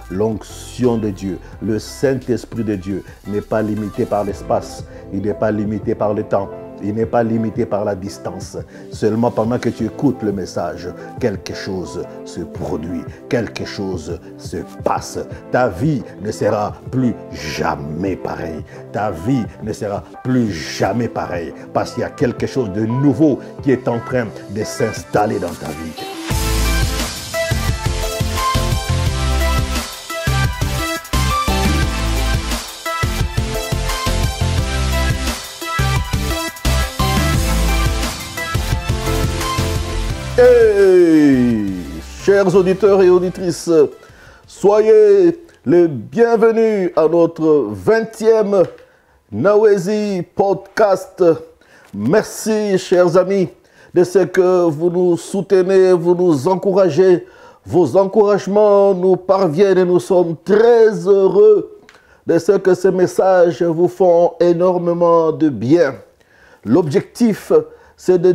l'onction de Dieu, le Saint-Esprit de Dieu n'est pas limité par l'espace, il n'est pas limité par le temps. Il n'est pas limité par la distance. Seulement pendant que tu écoutes le message, quelque chose se produit, quelque chose se passe. Ta vie ne sera plus jamais pareille. Ta vie ne sera plus jamais pareille parce qu'il y a quelque chose de nouveau qui est en train de s'installer dans ta vie. Hey, chers auditeurs et auditrices, soyez les bienvenus à notre 20e Nawezi Podcast. Merci, chers amis, de ce que vous nous soutenez, vous nous encouragez. Vos encouragements nous parviennent et nous sommes très heureux de ce que ces messages vous font énormément de bien. L'objectif, c'est de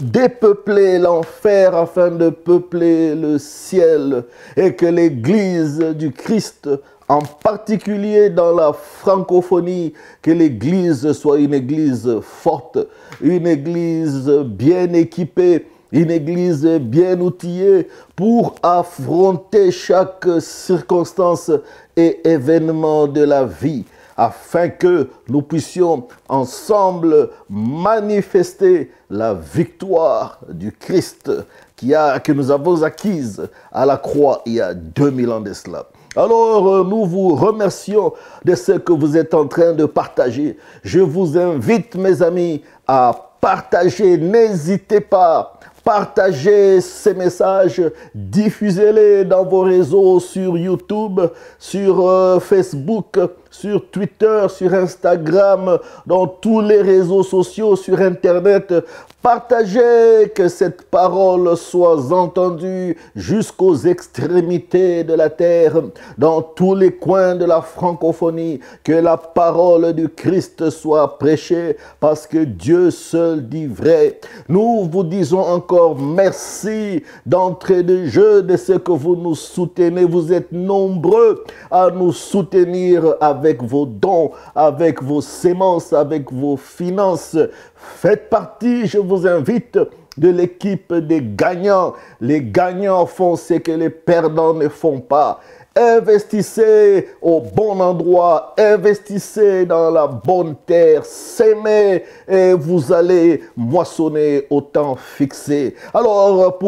dépeupler l'enfer afin de peupler le ciel et que l'Église du Christ, en particulier dans la francophonie, que l'Église soit une Église forte, une Église bien équipée, une Église bien outillée pour affronter chaque circonstance et événement de la vie, afin que nous puissions ensemble manifester la victoire du Christ que nous avons acquise à la croix il y a 2000 ans de cela. Alors, nous vous remercions de ce que vous êtes en train de partager. Je vous invite, mes amis, à partager. N'hésitez pas. Partagez ces messages, diffusez-les dans vos réseaux sur YouTube, sur Facebook, sur Twitter, sur Instagram, dans tous les réseaux sociaux, sur Internet. Partagez, que cette parole soit entendue jusqu'aux extrémités de la terre, dans tous les coins de la francophonie, que la parole du Christ soit prêchée, parce que Dieu seul dit vrai. Nous vous disons encore merci d'entrée de jeu de ce que vous nous soutenez. Vous êtes nombreux à nous soutenir avec vos dons, avec vos sémences, avec vos finances. Faites partie, je vous invite, de l'équipe des gagnants. Les gagnants font ce que les perdants ne font pas. Investissez au bon endroit, investissez dans la bonne terre, sémez et vous allez moissonner au temps fixé. Alors,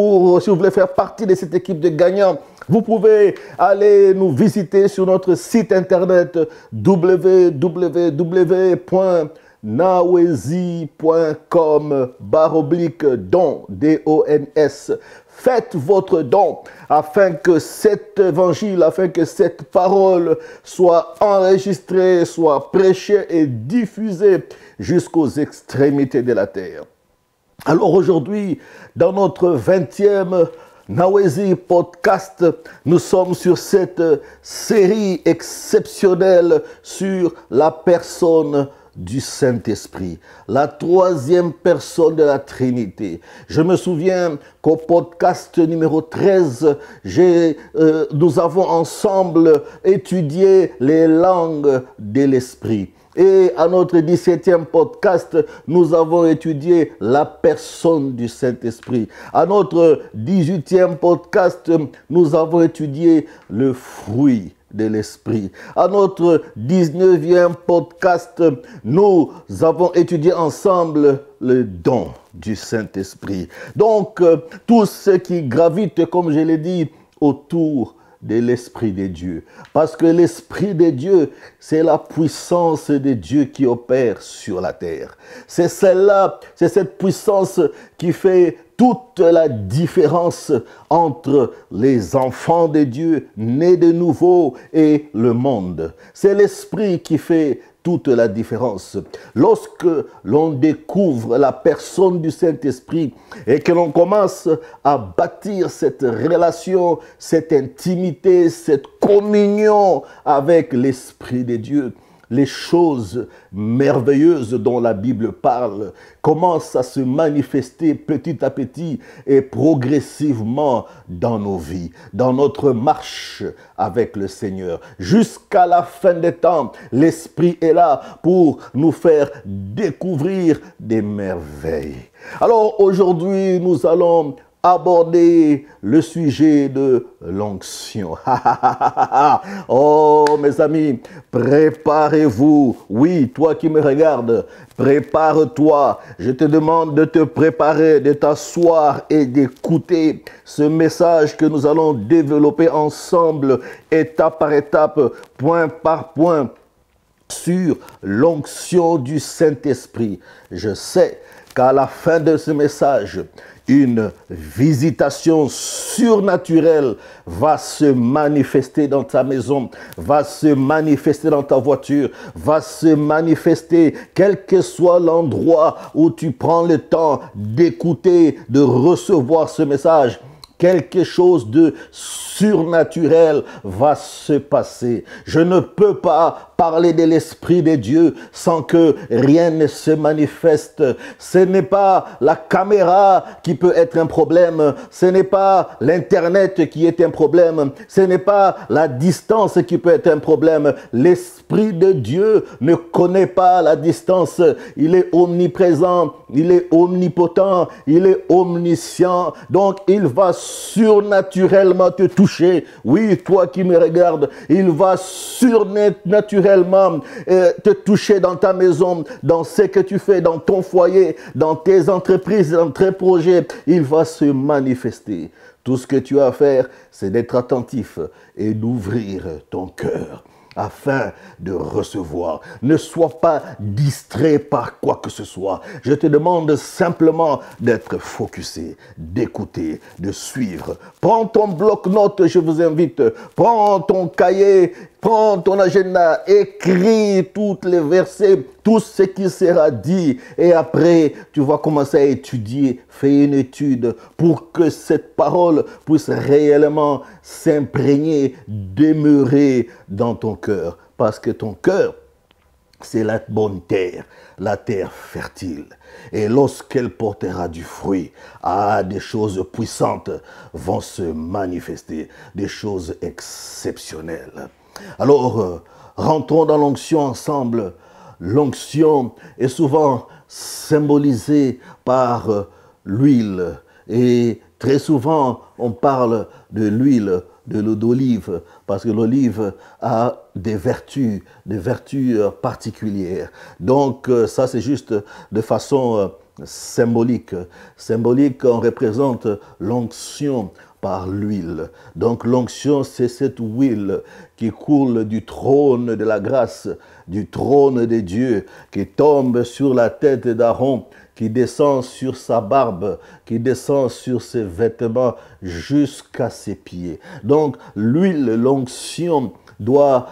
si vous voulez faire partie de cette équipe de gagnants, vous pouvez aller nous visiter sur notre site internet www.nawezi.com/don, D-O-N-S. Faites votre don afin que cet évangile, afin que cette parole soit enregistrée, soit prêchée et diffusée jusqu'aux extrémités de la terre. Alors aujourd'hui, dans notre 20e Nawezi Podcast, nous sommes sur cette série exceptionnelle sur la personne du Saint-Esprit, la troisième personne de la Trinité. Je me souviens qu'au podcast numéro 13, nous avons ensemble étudié les langues de l'Esprit. Et à notre 17e podcast, nous avons étudié la personne du Saint-Esprit. À notre 18e podcast, nous avons étudié le fruit de l'Esprit. À notre 19e podcast, nous avons étudié ensemble le don du Saint-Esprit. Donc, tout ce qui gravite, comme je l'ai dit, autour de l'Esprit de Dieu. Parce que l'Esprit de Dieu, c'est la puissance de Dieu qui opère sur la terre. C'est celle-là, c'est cette puissance qui fait toute la différence entre les enfants de Dieu nés de nouveau et le monde. C'est l'Esprit qui fait toute la différence. Lorsque l'on découvre la personne du Saint-Esprit et que l'on commence à bâtir cette relation, cette intimité, cette communion avec l'Esprit de Dieu, les choses merveilleuses dont la Bible parle commencent à se manifester petit à petit et progressivement dans nos vies, dans notre marche avec le Seigneur. Jusqu'à la fin des temps, l'Esprit est là pour nous faire découvrir des merveilles. Alors aujourd'hui, nous allons aborder le sujet de l'onction. Oh, mes amis, préparez-vous. Oui, toi qui me regardes, prépare-toi. Je te demande de te préparer, de t'asseoir et d'écouter ce message que nous allons développer ensemble, étape par étape, point par point, sur l'onction du Saint-Esprit. Je sais qu'à la fin de ce message, une visitation surnaturelle va se manifester dans ta maison, va se manifester dans ta voiture, va se manifester quel que soit l'endroit où tu prends le temps d'écouter, de recevoir ce message. Quelque chose de surnaturel va se passer. Je ne peux pas parler de l'Esprit de Dieu sans que rien ne se manifeste. Ce n'est pas la caméra qui peut être un problème. Ce n'est pas l'Internet qui est un problème. Ce n'est pas la distance qui peut être un problème. L'Esprit de Dieu ne connaît pas la distance. Il est omniprésent, il est omnipotent, il est omniscient. Donc, il va surnaturellement te toucher. Oui, toi qui me regardes, il va surnaturellement te toucher dans ta maison, dans ce que tu fais, dans ton foyer, dans tes entreprises, dans tes projets. Il va se manifester. Tout ce que tu as à faire, c'est d'être attentif et d'ouvrir ton cœur afin de recevoir. Ne sois pas distrait par quoi que ce soit. Je te demande simplement d'être focusé, d'écouter, de suivre. Prends ton bloc-notes, je vous invite. Prends ton cahier, prends ton agenda, écris tous les versets, tout ce qui sera dit. Et après, tu vas commencer à étudier, fais une étude pour que cette parole puisse réellement s'imprégner, demeurer dans ton cœur. Parce que ton cœur, c'est la bonne terre, la terre fertile. Et lorsqu'elle portera du fruit, des choses puissantes vont se manifester, des choses exceptionnelles. Alors, rentrons dans l'onction ensemble. L'onction est souvent symbolisée par l'huile. Et très souvent, on parle de l'huile de l'eau d'olive, parce que l'olive a des vertus particulières. Donc, ça, c'est juste de façon symbolique. Symbolique, on représente l'onction par l'huile. Donc l'onction, c'est cette huile qui coule du trône de la grâce, du trône de Dieu, qui tombe sur la tête d'Aaron, qui descend sur sa barbe, qui descend sur ses vêtements jusqu'à ses pieds. Donc l'huile, l'onction, doit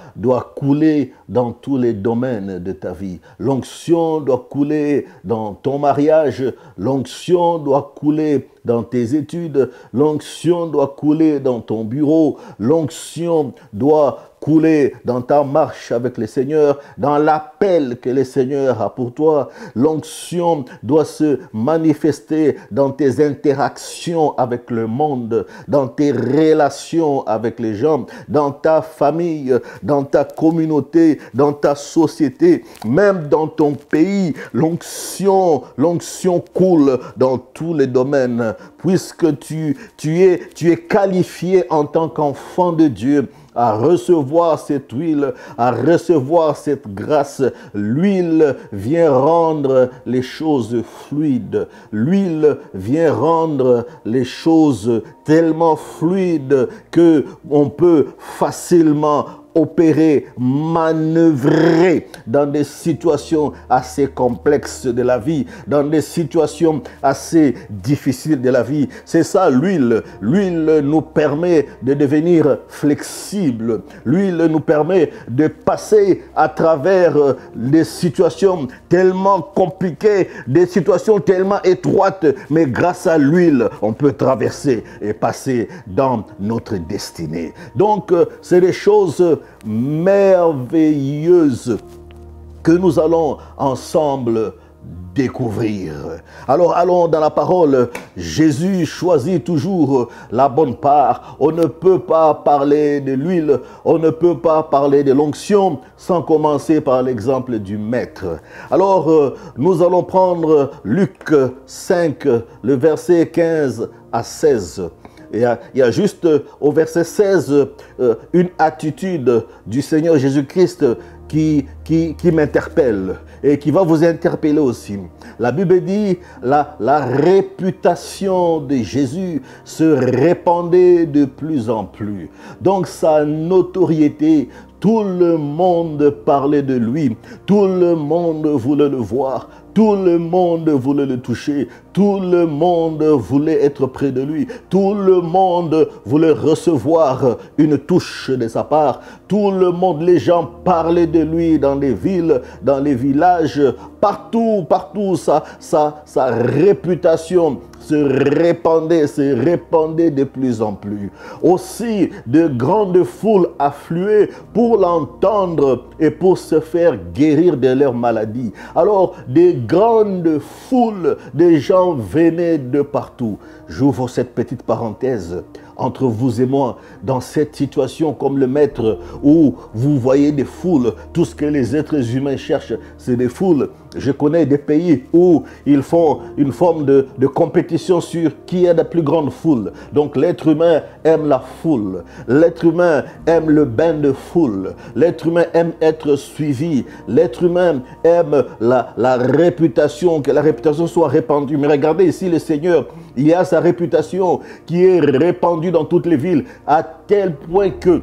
couler dans tous les domaines de ta vie. L'onction doit couler dans ton mariage, l'onction doit couler dans tes études, l'onction doit couler dans ton bureau, l'onction doit couler dans ta marche avec le Seigneur, dans l'appel que le Seigneur a pour toi. L'onction doit se manifester dans tes interactions avec le monde, dans tes relations avec les gens, dans ta famille, dans ta communauté, dans ta société, même dans ton pays. L'onction coule dans tous les domaines, puisque tu es qualifié en tant qu'enfant de Dieu à recevoir cette huile, à recevoir cette grâce. L'huile vient rendre les choses fluides. L'huile vient rendre les choses tellement fluides que on peut facilement opérer, manœuvrer dans des situations assez complexes de la vie, dans des situations assez difficiles de la vie. C'est ça l'huile. L'huile nous permet de devenir flexible. L'huile nous permet de passer à travers des situations tellement compliquées, des situations tellement étroites, mais grâce à l'huile, on peut traverser et passer dans notre destinée. Donc, c'est des choses merveilleuses que nous allons ensemble découvrir. Alors allons dans la parole. Jésus choisit toujours la bonne part. On ne peut pas parler de l'huile, on ne peut pas parler de l'onction sans commencer par l'exemple du maître. Alors nous allons prendre Luc 5, le verset 15 à 16. Il y a juste au verset 16 une attitude du Seigneur Jésus-Christ qui m'interpelle et qui va vous interpeller aussi. La Bible dit la réputation de Jésus se répandait de plus en plus. Donc sa notoriété, tout le monde parlait de lui, tout le monde voulait le voir, tout le monde voulait le toucher, tout le monde voulait être près de lui, tout le monde voulait recevoir une touche de sa part, tout le monde, les gens parlaient de lui dans les villes, dans les villages, partout, sa réputation se répandait de plus en plus. Aussi, de grandes foules affluaient pour l'entendre et pour se faire guérir de leur maladie. Alors, des grandes foules de gens venaient de partout. J'ouvre cette petite parenthèse entre vous et moi, dans cette situation comme le maître, où vous voyez des foules, tout ce que les êtres humains cherchent, c'est des foules. Je connais des pays où ils font une forme de compétition sur qui a la plus grande foule. Donc l'être humain aime la foule. L'être humain aime le bain de foule. L'être humain aime être suivi. L'être humain aime la réputation, que la réputation soit répandue. Mais regardez ici le Seigneur, il y a sa réputation qui est répandue dans toutes les villes, à tel point que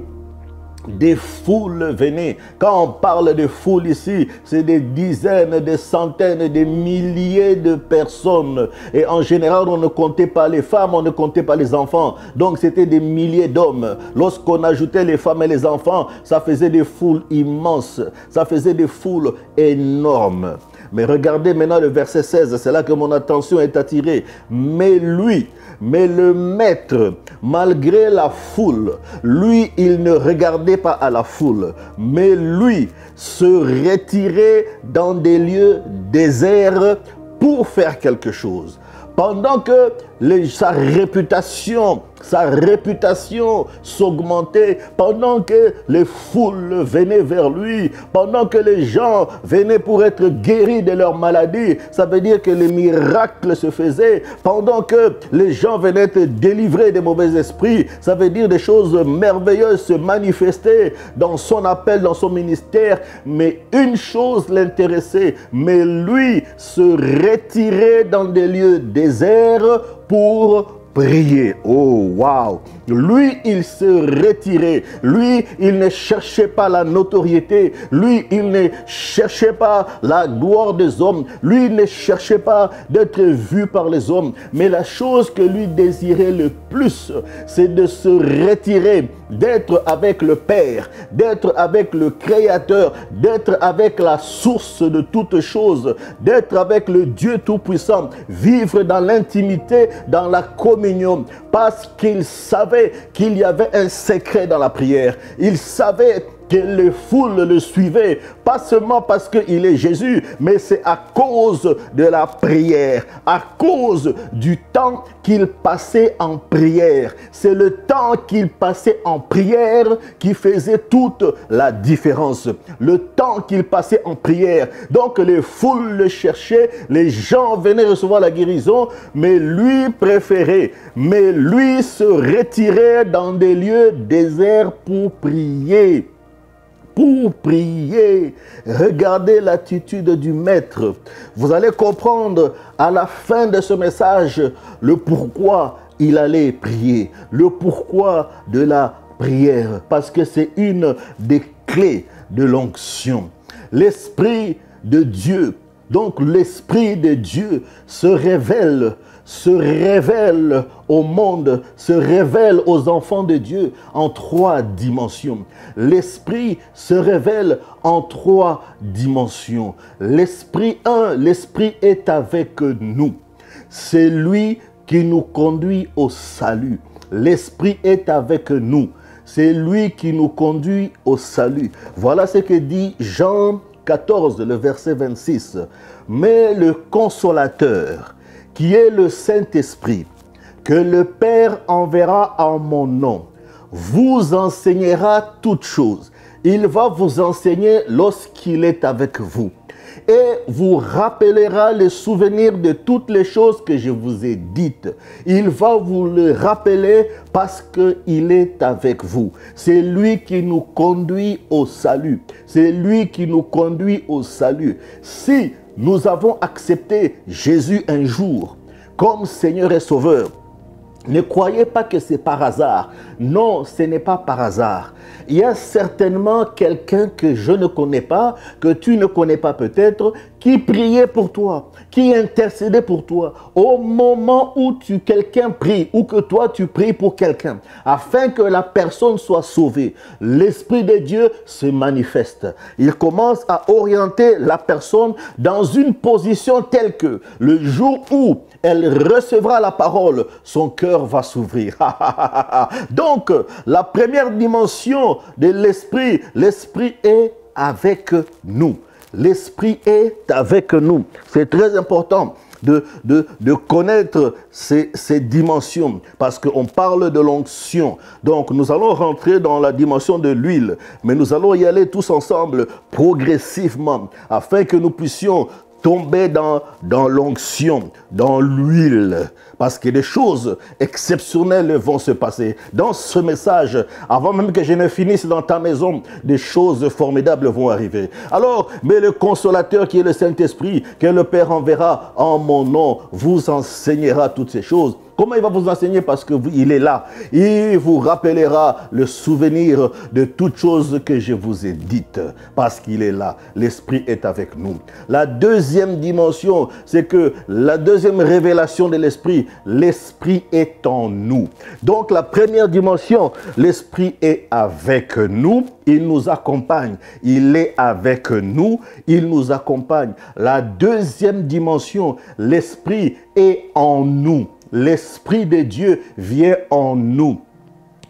des foules venaient. Quand on parle de foules ici, c'est des dizaines, des centaines, des milliers de personnes. Et en général, on ne comptait pas les femmes, on ne comptait pas les enfants. Donc c'était des milliers d'hommes. Lorsqu'on ajoutait les femmes et les enfants, ça faisait des foules immenses. Ça faisait des foules énormes. Mais regardez maintenant le verset 16, c'est là que mon attention est attirée. Mais lui, mais le maître, malgré la foule, lui, il ne regardait pas à la foule, mais lui se retirait dans des lieux déserts pour faire quelque chose. Pendant que sa réputation s'augmentait, pendant que les foules venaient vers lui, pendant que les gens venaient pour être guéris de leur maladie, ça veut dire que les miracles se faisaient, pendant que les gens venaient être délivrés des mauvais esprits, ça veut dire des choses merveilleuses se manifestaient dans son appel, dans son ministère, mais une chose l'intéressait, mais lui se retirait dans des lieux déserts pour prier. Oh, wow! Lui, il se retirait. Lui, il ne cherchait pas la notoriété. Lui, il ne cherchait pas la gloire des hommes. Lui, il ne cherchait pas d'être vu par les hommes. Mais la chose que lui désirait le plus, c'est de se retirer, d'être avec le Père, d'être avec le Créateur, d'être avec la source de toutes choses, d'être avec le Dieu Tout-Puissant, vivre dans l'intimité, dans la communion, parce qu'il savait qu'il y avait un secret dans la prière. Il savait que les foules le suivaient, pas seulement parce qu'il est Jésus, mais c'est à cause de la prière, à cause du temps qu'il passait en prière. C'est le temps qu'il passait en prière qui faisait toute la différence. Le temps qu'il passait en prière. Donc les foules le cherchaient, les gens venaient recevoir la guérison, mais lui préférait, mais lui se retirait dans des lieux déserts pour prier. Pour prier. Regardez l'attitude du maître. Vous allez comprendre à la fin de ce message le pourquoi il allait prier. Le pourquoi de la prière. Parce que c'est une des clés de l'onction. L'Esprit de Dieu, donc l'Esprit de Dieu se révèle au monde, se révèle aux enfants de Dieu en 3 dimensions. L'Esprit se révèle en 3 dimensions. L'Esprit 1, l'Esprit est avec nous. C'est lui qui nous conduit au salut. L'Esprit est avec nous. C'est lui qui nous conduit au salut. Voilà ce que dit Jean 14, le verset 26. Mais le consolateur, qui est le Saint-Esprit, que le Père enverra en mon nom, vous enseignera toutes choses. Il va vous enseigner lorsqu'il est avec vous. Et vous rappellera les souvenirs de toutes les choses que je vous ai dites. Il va vous le rappeler parce qu'il est avec vous. C'est lui qui nous conduit au salut. C'est lui qui nous conduit au salut. Si nous avons accepté Jésus un jour comme Seigneur et Sauveur, ne croyez pas que c'est par hasard. Non, ce n'est pas par hasard. Il y a certainement quelqu'un que je ne connais pas, que tu ne connais pas peut-être, qui priait pour toi, qui intercédait pour toi. Au moment où quelqu'un prie, ou que toi tu pries pour quelqu'un, afin que la personne soit sauvée, l'Esprit de Dieu se manifeste. Il commence à orienter la personne dans une position telle que le jour où elle recevra la parole, son cœur va s'ouvrir. Donc, la première dimension de l'Esprit, l'Esprit est avec nous. L'Esprit est avec nous. C'est très important de connaître ces dimensions, parce qu'on parle de l'onction. Donc, nous allons rentrer dans la dimension de l'huile, mais nous allons y aller tous ensemble progressivement, afin que nous puissions tomber dans l'onction, dans l'huile, parce que des choses exceptionnelles vont se passer. Dans ce message, avant même que je ne finisse dans ta maison, des choses formidables vont arriver. Alors, mais le consolateur qui est le Saint-Esprit, que le Père enverra en mon nom, vous enseignera toutes ces choses. Comment il va vous enseigner? Parce qu'il est là. Il vous rappellera le souvenir de toutes choses que je vous ai dites. Parce qu'il est là. L'Esprit est avec nous. La deuxième dimension, c'est que la deuxième révélation de l'Esprit, l'Esprit est en nous. Donc la première dimension, l'Esprit est avec nous. Il nous accompagne. Il est avec nous. Il nous accompagne. La deuxième dimension, l'Esprit est en nous. L'Esprit de Dieu vient en nous.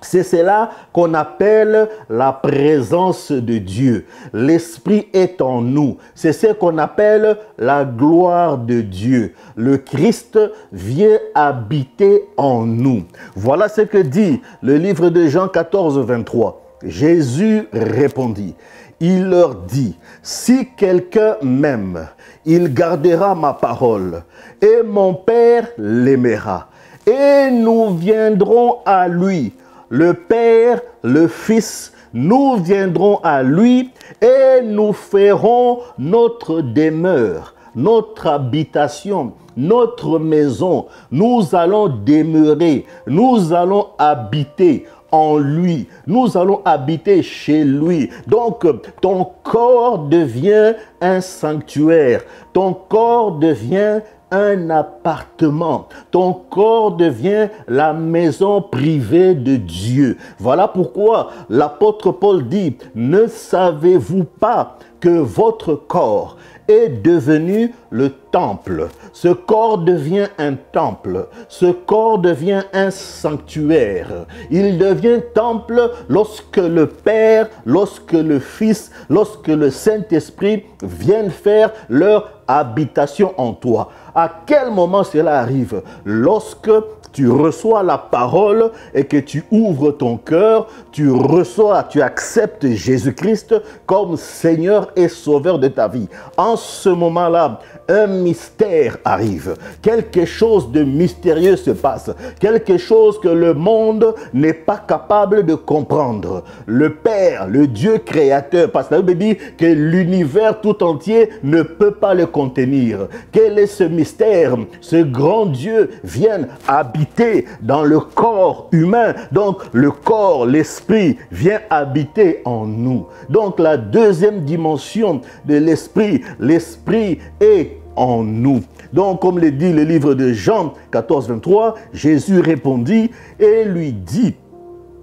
C'est cela qu'on appelle la présence de Dieu. L'Esprit est en nous. C'est ce qu'on appelle la gloire de Dieu. Le Christ vient habiter en nous. Voilà ce que dit le livre de Jean 14, 23. Jésus répondit. Il leur dit, si quelqu'un m'aime, il gardera ma parole, et mon Père l'aimera. Et nous viendrons à lui, le Père, le Fils, nous viendrons à lui, et nous ferons notre demeure, notre habitation, notre maison. Nous allons demeurer, nous allons habiter en lui. Nous allons habiter chez lui. Donc, ton corps devient un sanctuaire. Ton corps devient un appartement. Ton corps devient la maison privée de Dieu. Voilà pourquoi l'apôtre Paul dit, ne savez-vous pas que votre corps est devenu le temple? Ce corps devient un temple. Ce corps devient un sanctuaire. Il devient temple lorsque le Père, lorsque le Fils, lorsque le Saint-Esprit viennent faire leur habitation en toi. À quel moment cela arrive? Lorsque tu reçois la parole et que tu ouvres ton cœur, tu reçois, tu acceptes Jésus-Christ comme Seigneur et Sauveur de ta vie. En ce moment-là, un mystère arrive. Quelque chose de mystérieux se passe. Quelque chose que le monde n'est pas capable de comprendre. Le Père, le Dieu créateur, parce que la Bible dit que l'univers tout entier ne peut pas le contenir. Quel est ce mystère? Ce grand Dieu vient habiter dans le corps humain. Donc le corps, l'esprit vient habiter en nous. Donc la deuxième dimension de l'esprit, l'esprit est en nous. Donc, comme le dit le livre de Jean 14, 23, Jésus répondit et lui dit,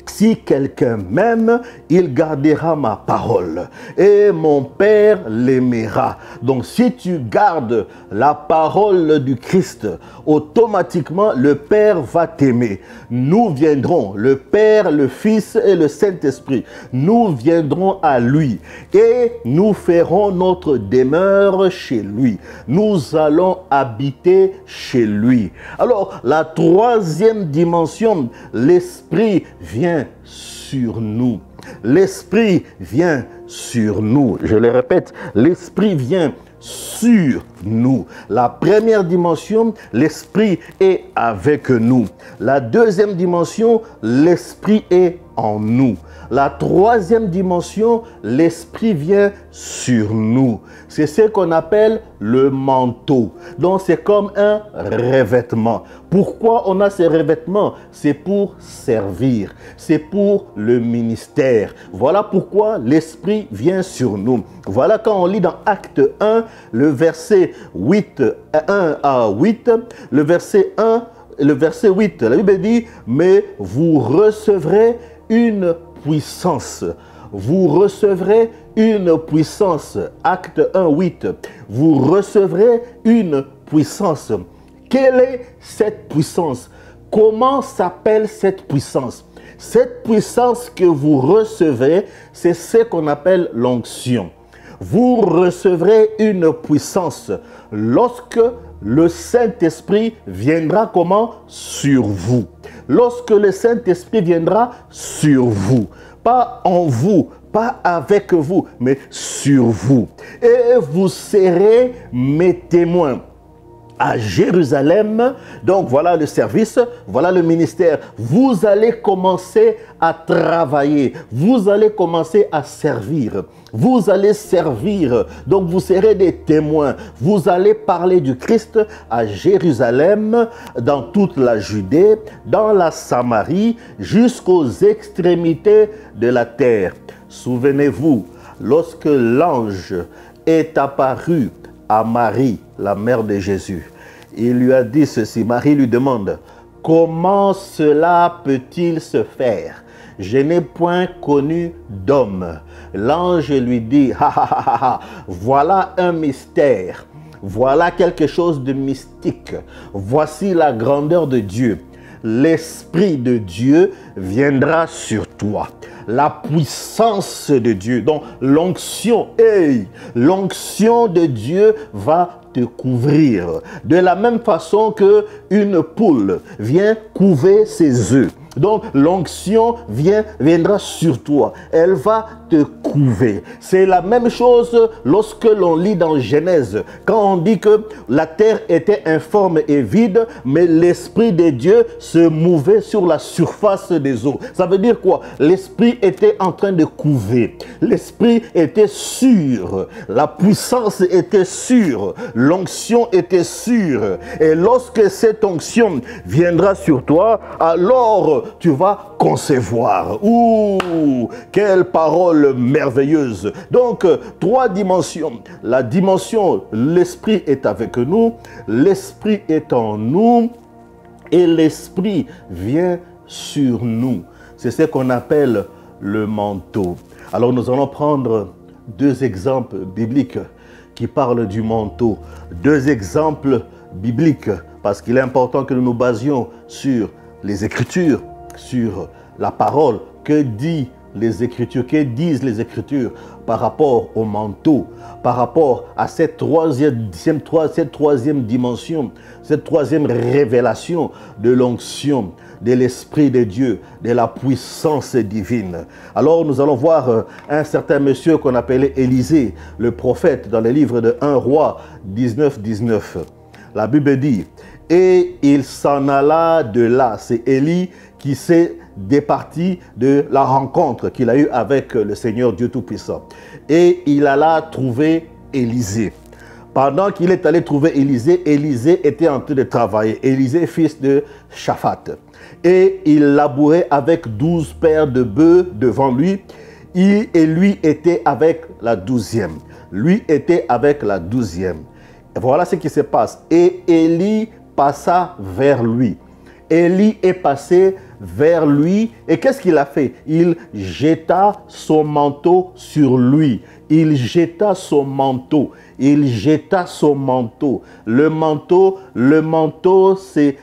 Si quelqu'un m'aime, il gardera ma parole et mon Père l'aimera. Donc si tu gardes la parole du Christ, automatiquement le Père va t'aimer. Nous viendrons, le Père, le Fils et le Saint-Esprit, nous viendrons à lui et nous ferons notre demeure chez lui. Nous allons habiter chez lui. Alors la troisième dimension, l'Esprit vient sur nous. L'Esprit vient sur nous. Je le répète, l'Esprit vient sur nous. La première dimension, l'Esprit est avec nous. La deuxième dimension, l'Esprit est en nous. La troisième dimension, l'Esprit vient sur nous. C'est ce qu'on appelle le manteau. Donc c'est comme un revêtement. Pourquoi on a ces revêtements? C'est pour servir. C'est pour le ministère. Voilà pourquoi l'Esprit vient sur nous. Voilà quand on lit dans Acte 1, le verset 8, 1 à 8, le verset 8, la Bible dit, mais vous recevrez une puissance. Vous recevrez une puissance. Acte 1, 8. Vous recevrez une puissance. Quelle est cette puissance? Comment s'appelle cette puissance? Cette puissance que vous recevez, c'est ce qu'on appelle l'onction. Vous recevrez une puissance lorsque le Saint-Esprit viendra comment? Sur vous. Lorsque le Saint-Esprit viendra sur vous. Pas en vous, pas avec vous, mais sur vous. Et vous serez mes témoins à Jérusalem. Donc voilà le service, voilà le ministère. Vous allez commencer à travailler, vous allez commencer à servir. Vous allez servir, donc vous serez des témoins. Vous allez parler du Christ à Jérusalem, dans toute la Judée, dans la Samarie, jusqu'aux extrémités de la terre. Souvenez-vous, lorsque l'ange est apparu à Marie, la mère de Jésus, il lui a dit ceci. Marie lui demande, comment cela peut-il se faire? Je n'ai point connu d'homme. L'ange lui dit, voilà un mystère. Voilà quelque chose de mystique. Voici la grandeur de Dieu. L'Esprit de Dieu viendra sur toi. La puissance de Dieu, donc l'onction, l'onction de Dieu va te couvrir. De la même façon que une poule vient couver ses œufs. Donc l'onction viendra sur toi. Elle va te couver. C'est la même chose lorsque l'on lit dans Genèse. Quand on dit que la terre était informe et vide, mais l'Esprit de Dieu se mouvait sur la surface des eaux. Ça veut dire quoi? L'Esprit était en train de couver. L'Esprit était sûr. La puissance était sûre. L'onction était sûre. Et lorsque cette onction viendra sur toi, alors tu vas concevoir. Ouh, quelle parole merveilleuse. Donc, trois dimensions. La dimension, l'Esprit est avec nous, l'Esprit est en nous et l'Esprit vient sur nous. C'est ce qu'on appelle le manteau. Alors, nous allons prendre deux exemples bibliques qui parlent du manteau. Deux exemples bibliques, parce qu'il est important que nous nous basions sur les Écritures, sur la parole. Que dit les Écritures, que disent les Écritures par rapport au manteau, par rapport à cette troisième dimension, cette troisième révélation de l'onction, de l'Esprit de Dieu, de la puissance divine. Alors nous allons voir un certain monsieur qu'on appelait Élisée, le prophète, dans le livre de 1 Roi 19, 19. La Bible dit, et il s'en alla de là. C'est Élie qui s'est départi de la rencontre qu'il a eue avec le Seigneur Dieu Tout-Puissant. Et il alla trouver Élisée. Pendant qu'il est allé trouver Élisée, Élisée était en train de travailler. Élisée, fils de Shaphat. Et il labourait avec 12 paires de bœufs devant lui. Et lui était avec la 12e. Lui était avec la 12e. Et voilà ce qui se passe. Et Élie passa vers lui. Élie est passé vers lui. Et qu'est-ce qu'il a fait? Il jeta son manteau sur lui. Il jeta son manteau. Il jeta son manteau. Le manteau, c'est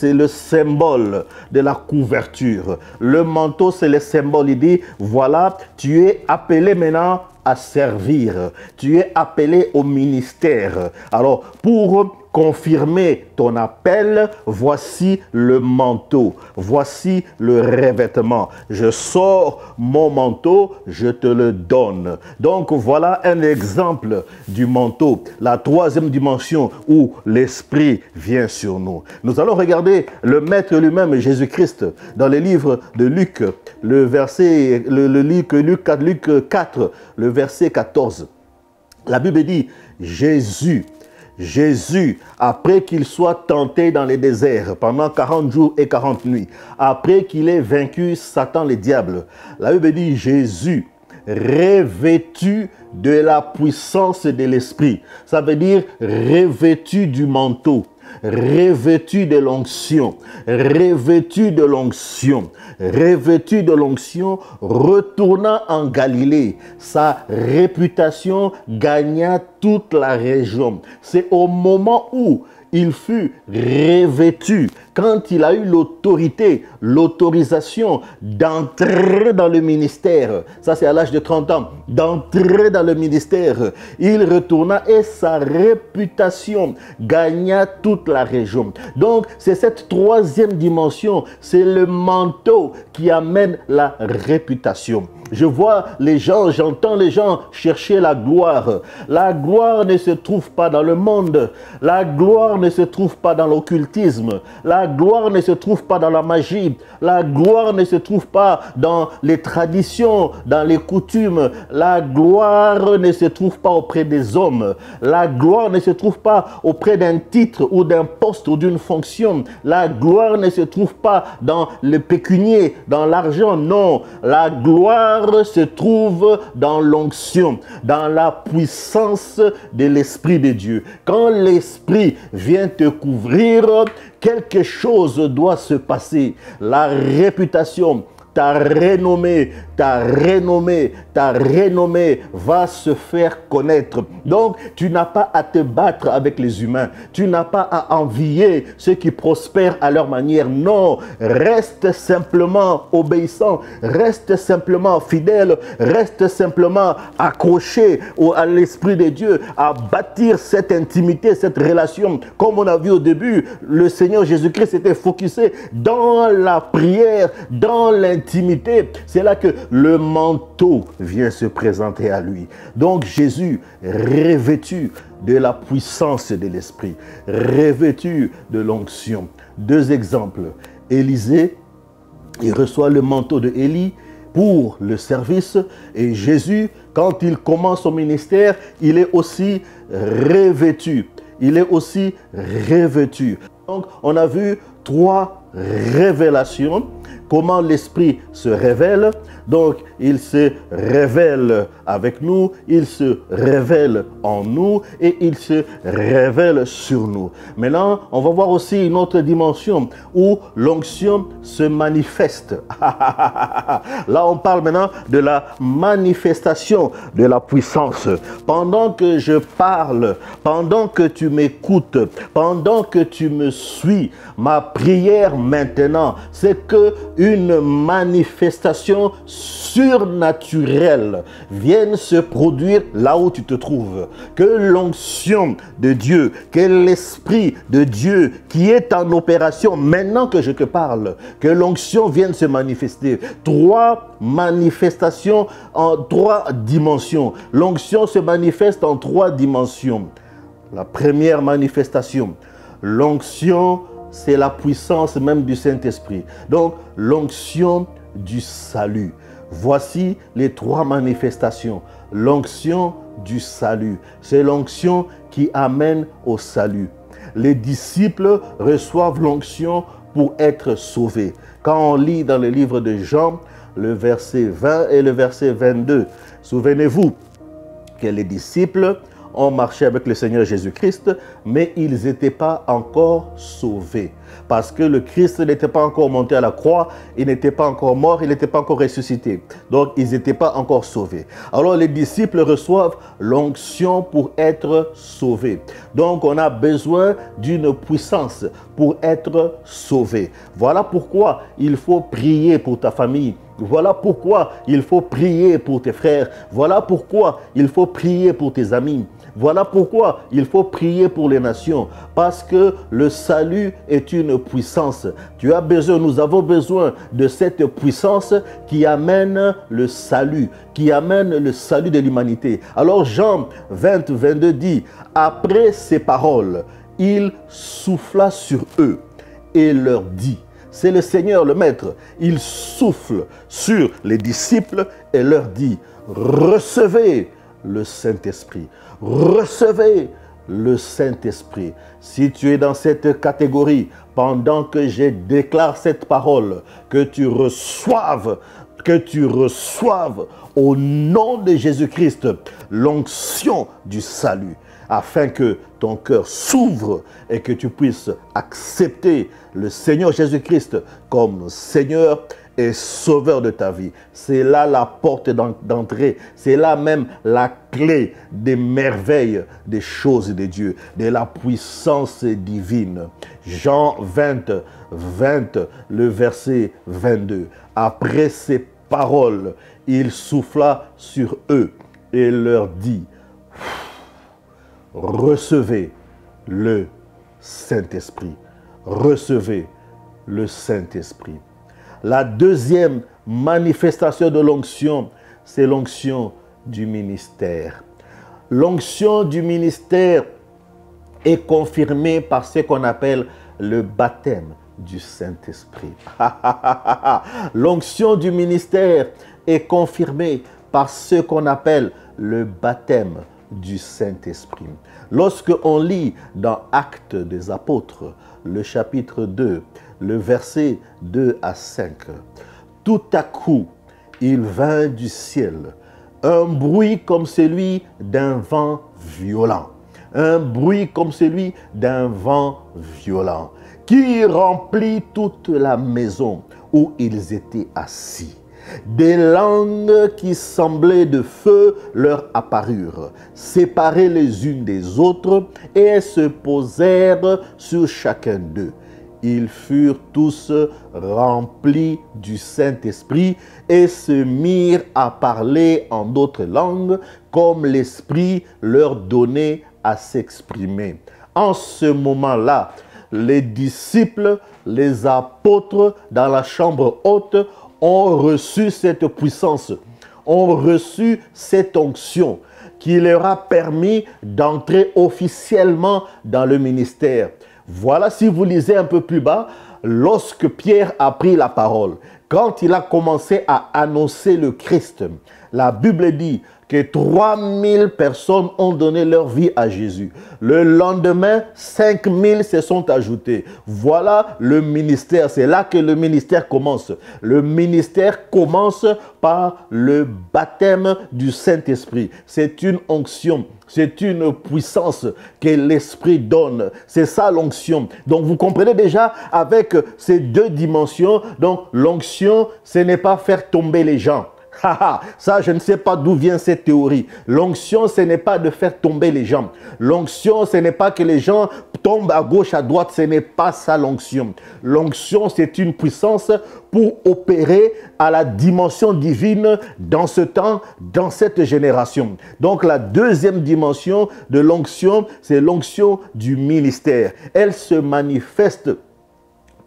le symbole de la couverture. Le manteau, c'est le symbole. Il dit, voilà, tu es appelé maintenant à servir. Tu es appelé au ministère. Alors, pour confirmer ton appel, voici le manteau, voici le revêtement. Je sors mon manteau, je te le donne. Donc voilà un exemple du manteau, la troisième dimension où l'Esprit vient sur nous. Nous allons regarder le Maître lui-même, Jésus-Christ, dans les livres de Luc, le verset, Luc 4, le verset 14. La Bible dit, Jésus, après qu'il soit tenté dans les déserts pendant 40 jours et 40 nuits, après qu'il ait vaincu Satan le diable, la Bible dit Jésus, revêtu de la puissance de l'Esprit. Ça veut dire revêtu du manteau, revêtu de l'onction, revêtu de l'onction, revêtu de l'onction, retournant en Galilée. Sa réputation gagna toute la région. C'est au moment où il fut revêtu, quand il a eu l'autorité, l'autorisation d'entrer dans le ministère. Ça, c'est à l'âge de 30 ans. D'entrer dans le ministère. Il retourna et sa réputation gagna toute la région. Donc, c'est cette troisième dimension. C'est le manteau qui amène la réputation. Je vois les gens, j'entends les gens chercher la gloire. La gloire ne se trouve pas dans le monde. La gloire ne se trouve pas dans l'occultisme. La gloire ne se trouve pas dans la magie. La gloire ne se trouve pas dans les traditions, dans les coutumes. La gloire ne se trouve pas auprès des hommes. La gloire ne se trouve pas auprès d'un titre ou d'un poste ou d'une fonction. La gloire ne se trouve pas dans le pécunier, dans l'argent. Non, la gloire se trouve dans l'onction, dans la puissance de l'Esprit de Dieu. Quand l'Esprit vient te couvrir, quelque chose doit se passer. La réputation, ta renommée va se faire connaître. Donc, tu n'as pas à te battre avec les humains. Tu n'as pas à envier ceux qui prospèrent à leur manière. Non, reste simplement obéissant, reste simplement fidèle, reste simplement accroché à l'Esprit de Dieu, à bâtir cette intimité, cette relation. Comme on a vu au début, le Seigneur Jésus-Christ était focusé dans la prière, dans l'intimité. C'est là que le manteau vient se présenter à lui. Donc Jésus, revêtu de la puissance de l'Esprit, revêtu de l'onction. Deux exemples. Élisée, il reçoit le manteau de Élie pour le service, et Jésus, quand il commence son ministère, il est aussi revêtu. Il est aussi revêtu. Donc on a vu trois révélations. Comment l'Esprit se révèle. Donc, il se révèle avec nous, il se révèle en nous et il se révèle sur nous. Maintenant, on va voir aussi une autre dimension où l'onction se manifeste. Là, on parle maintenant de la manifestation de la puissance. Pendant que je parle, pendant que tu m'écoutes, pendant que tu me suis, ma prière maintenant, c'est que une manifestation surnaturelle vienne se produire là où tu te trouves. Que l'onction de Dieu, que l'Esprit de Dieu qui est en opération maintenant que je te parle, que l'onction vienne se manifester. Trois manifestations en trois dimensions. L'onction se manifeste en trois dimensions. La première manifestation, l'onction, c'est la puissance même du Saint-Esprit. Donc, l'onction du salut. Voici les trois manifestations. L'onction du salut. C'est l'onction qui amène au salut. Les disciples reçoivent l'onction pour être sauvés. Quand on lit dans le livre de Jean, le verset 20 et le verset 22, souvenez-vous que les disciples ont marché avec le Seigneur Jésus-Christ, mais ils n'étaient pas encore sauvés. Parce que le Christ n'était pas encore monté à la croix, il n'était pas encore mort, il n'était pas encore ressuscité. Donc, ils n'étaient pas encore sauvés. Alors, les disciples reçoivent l'onction pour être sauvés. Donc, on a besoin d'une puissance pour être sauvé. Voilà pourquoi il faut prier pour ta famille. Voilà pourquoi il faut prier pour tes frères. Voilà pourquoi il faut prier pour tes amis. Voilà pourquoi il faut prier pour les nations. Parce que le salut est une puissance. Tu as besoin, nous avons besoin de cette puissance qui amène le salut, qui amène le salut de l'humanité. Alors Jean 20, 22 dit, après ces paroles, il souffla sur eux et leur dit, c'est le Seigneur, le Maître, il souffle sur les disciples et leur dit, recevez le Saint-Esprit. Recevez le Saint-Esprit. Si tu es dans cette catégorie, pendant que je déclare cette parole, que tu reçoives au nom de Jésus-Christ l'onction du salut, afin que ton cœur s'ouvre et que tu puisses accepter le Seigneur Jésus-Christ comme Seigneur et Sauveur de ta vie. C'est là la porte d'entrée, c'est là même la clé des merveilles des choses de Dieu, de la puissance divine. Jean 20, le verset 22. Après ces paroles, il souffla sur eux et leur dit, recevez le Saint-Esprit. Recevez le Saint-Esprit. La deuxième manifestation de l'onction, c'est l'onction du ministère. L'onction du ministère est confirmée par ce qu'on appelle le baptême du Saint-Esprit. L'onction du ministère est confirmée par ce qu'on appelle le baptême du Saint-Esprit. Lorsque on lit dans Actes des Apôtres, le chapitre 2, le verset 2 à 5, tout à coup, il vint du ciel un bruit comme celui d'un vent violent. Un bruit comme celui d'un vent violent qui remplit toute la maison où ils étaient assis. Des langues qui semblaient de feu leur apparurent, séparées les unes des autres, et elles se posèrent sur chacun d'eux. Ils furent tous remplis du Saint-Esprit et se mirent à parler en d'autres langues, comme l'Esprit leur donnait à s'exprimer. En ce moment-là, les disciples, les apôtres dans la chambre haute ont reçu cette puissance, ont reçu cette onction qui leur a permis d'entrer officiellement dans le ministère. Voilà, si vous lisez un peu plus bas, lorsque Pierre a pris la parole, quand il a commencé à annoncer le Christ, la Bible dit que 3000 personnes ont donné leur vie à Jésus. Le lendemain, 5000 se sont ajoutés. Voilà le ministère. C'est là que le ministère commence. Le ministère commence par le baptême du Saint-Esprit. C'est une onction. C'est une puissance que l'Esprit donne. C'est ça l'onction. Donc vous comprenez déjà avec ces deux dimensions. Donc l'onction, ce n'est pas faire tomber les gens. Ça, je ne sais pas d'où vient cette théorie. L'onction, ce n'est pas de faire tomber les gens. L'onction, ce n'est pas que les gens tombent à gauche, à droite. Ce n'est pas ça l'onction. L'onction, c'est une puissance pour opérer à la dimension divine dans ce temps, dans cette génération. Donc, la deuxième dimension de l'onction, c'est l'onction du ministère. Elle se manifeste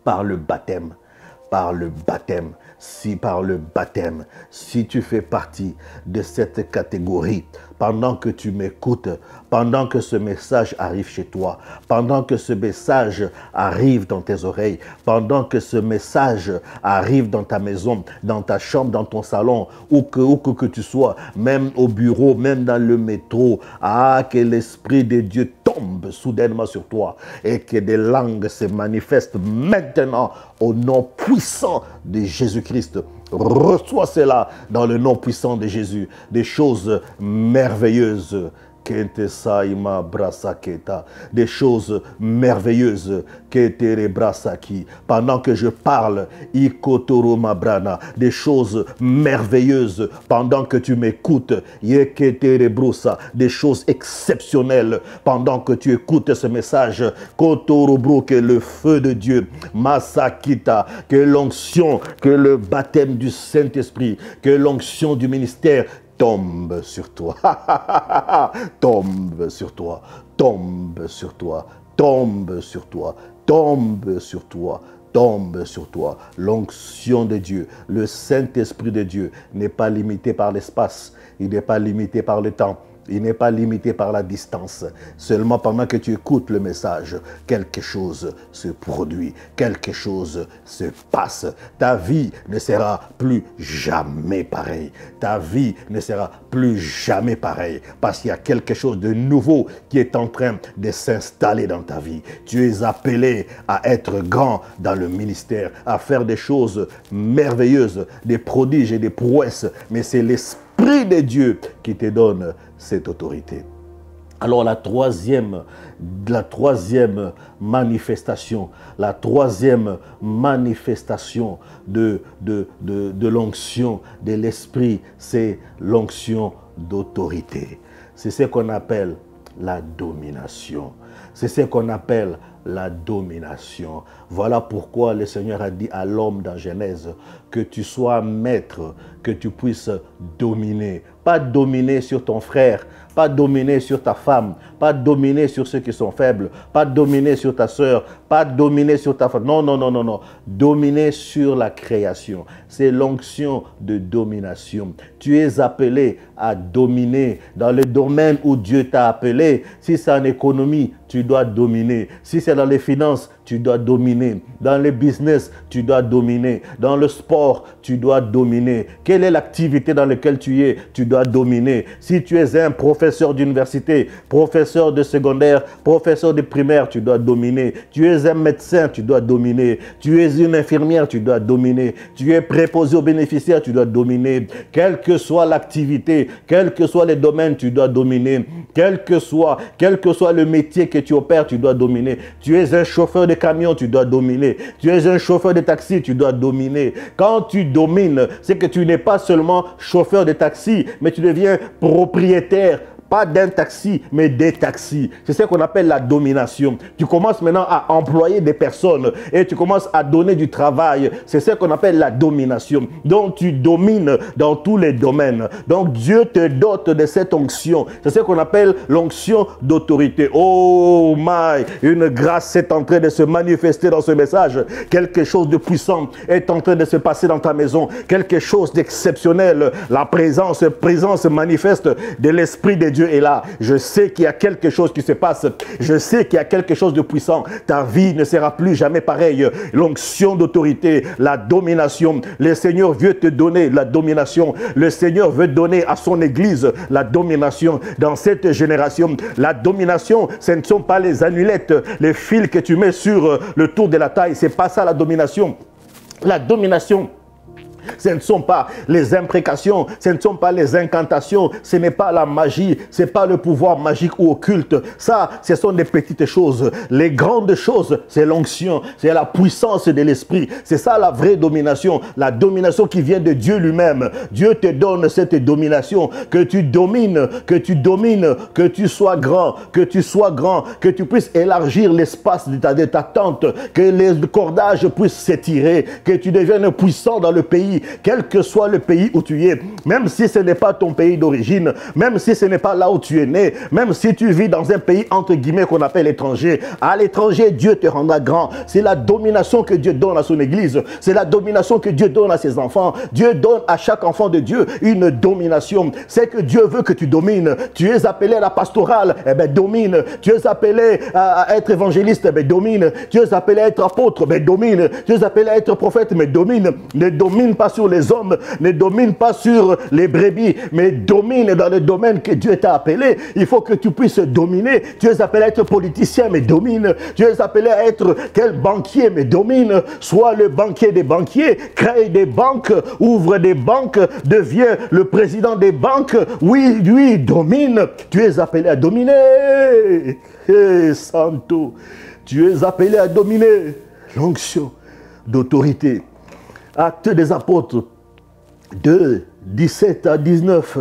par le baptême. Par le baptême. Par le baptême, si tu fais partie de cette catégorie, pendant que tu m'écoutes, pendant que ce message arrive chez toi, pendant que ce message arrive dans tes oreilles, pendant que ce message arrive dans ta maison, dans ta chambre, dans ton salon, où que tu sois, même au bureau, même dans le métro, que l'Esprit de Dieu tombe soudainement sur toi et que des langues se manifestent maintenant au nom puissant de Jésus-Christ. Reçois cela dans le nom puissant de Jésus. Des choses merveilleuses Kente Saima Brasaketa, des choses merveilleuses, Ketere Brasaki, pendant que je parle, Ikotoro Mabrana, des choses merveilleuses, pendant que tu m'écoutes, Yeketere Brusa, des choses exceptionnelles, pendant que tu écoutes ce message, Kotoro Bro, que le feu de Dieu, Masakita, que l'onction, que le baptême du Saint-Esprit, que l'onction du ministère, tombe sur toi, tombe sur toi, tombe sur toi, tombe sur toi, tombe sur toi, tombe sur toi. L'onction de Dieu, le Saint-Esprit de Dieu n'est pas limité par l'espace, il n'est pas limité par le temps. Il n'est pas limité par la distance. Seulement pendant que tu écoutes le message, quelque chose se produit, quelque chose se passe. Ta vie ne sera plus jamais pareille. Ta vie ne sera plus jamais pareille. Parce qu'il y a quelque chose de nouveau qui est en train de s'installer dans ta vie. Tu es appelé à être grand dans le ministère, à faire des choses merveilleuses, des prodiges et des prouesses. Mais c'est l'Esprit de Dieu qui te donne cette autorité. Alors la troisième manifestation de l'onction de l'Esprit, c'est l'onction d'autorité. C'est ce qu'on appelle la domination. C'est ce qu'on appelle la domination. Voilà pourquoi le Seigneur a dit à l'homme dans Genèse que tu sois maître, que tu puisses dominer. Pas dominer sur ton frère, pas dominer sur ta femme, pas dominer sur ceux qui sont faibles, pas dominer sur ta soeur, pas dominer sur ta femme. Non, non, non, non, non. Dominer sur la création. C'est l'onction de domination. Tu es appelé à dominer dans le domaine où Dieu t'a appelé. Si c'est en économie, tu dois dominer. Si c'est dans les finances, tu dois dominer. Dans le business, tu dois dominer. Dans le sport, tu dois dominer. Quelle est l'activité dans laquelle tu es? Tu dois dominer. Si tu es un professeur d'université, professeur de secondaire, professeur de primaire, tu dois dominer. Tu es un médecin, tu dois dominer. Tu es une infirmière, tu dois dominer. Tu es préposé aux bénéficiaires, tu dois dominer. Quelle que soit l'activité, quels que soient les domaines, tu dois dominer. Quel que soit le métier que tu opères, tu dois dominer. Tu es un chauffeur de camion, tu dois dominer. Tu es un chauffeur de taxi, tu dois dominer. Quand tu domines, c'est que tu n'es pas seulement chauffeur de taxi, mais tu deviens propriétaire. Pas d'un taxi, mais des taxis. C'est ce qu'on appelle la domination. Tu commences maintenant à employer des personnes et tu commences à donner du travail. C'est ce qu'on appelle la domination. Donc tu domines dans tous les domaines. Donc Dieu te dote de cette onction. C'est ce qu'on appelle l'onction d'autorité. Oh my! Une grâce est en train de se manifester dans ce message. Quelque chose de puissant est en train de se passer dans ta maison. Quelque chose d'exceptionnel. La présence manifeste de l'Esprit de Dieu est là. Je sais qu'il y a quelque chose qui se passe. Je sais qu'il y a quelque chose de puissant. Ta vie ne sera plus jamais pareille. L'onction d'autorité, la domination. Le Seigneur veut te donner la domination. Le Seigneur veut donner à son Église la domination. Dans cette génération, la domination, ce ne sont pas les amulettes, les fils que tu mets sur le tour de la taille. C'est pas ça la domination. La domination, ce ne sont pas les imprécations, ce ne sont pas les incantations, ce n'est pas la magie, ce n'est pas le pouvoir magique ou occulte. Ça, ce sont des petites choses. Les grandes choses, c'est l'onction, c'est la puissance de l'esprit. C'est ça la vraie domination, la domination qui vient de Dieu lui-même. Dieu te donne cette domination, que tu domines, que tu sois grand, que tu puisses élargir l'espace de ta tente, que les cordages puissent s'étirer, que tu deviennes puissant dans le pays. Quel que soit le pays où tu es, même si ce n'est pas ton pays d'origine, même si ce n'est pas là où tu es né, même si tu vis dans un pays entre guillemets qu'on appelle étranger, à l'étranger, Dieu te rendra grand. C'est la domination que Dieu donne à son Église, c'est la domination que Dieu donne à ses enfants. Dieu donne à chaque enfant de Dieu une domination. C'est que Dieu veut que tu domines. Tu es appelé à la pastorale, eh bien domine. Tu es appelé à être évangéliste, eh bien domine. Tu es appelé à être apôtre, mais domine. Tu es appelé à être prophète, mais domine. Ne domine pas pas sur les hommes, ne domine pas sur les brebis, mais domine dans le domaine que Dieu t'a appelé. Il faut que tu puisses dominer. Tu es appelé à être politicien, mais domine. Tu es appelé à être quel banquier, mais domine. Sois le banquier des banquiers, crée des banques, ouvre des banques, deviens le président des banques. Oui, lui, domine. Tu es appelé à dominer. Hey, Santo, tu es appelé à dominer. L'onction d'autorité. Actes des apôtres 2, 17 à 19.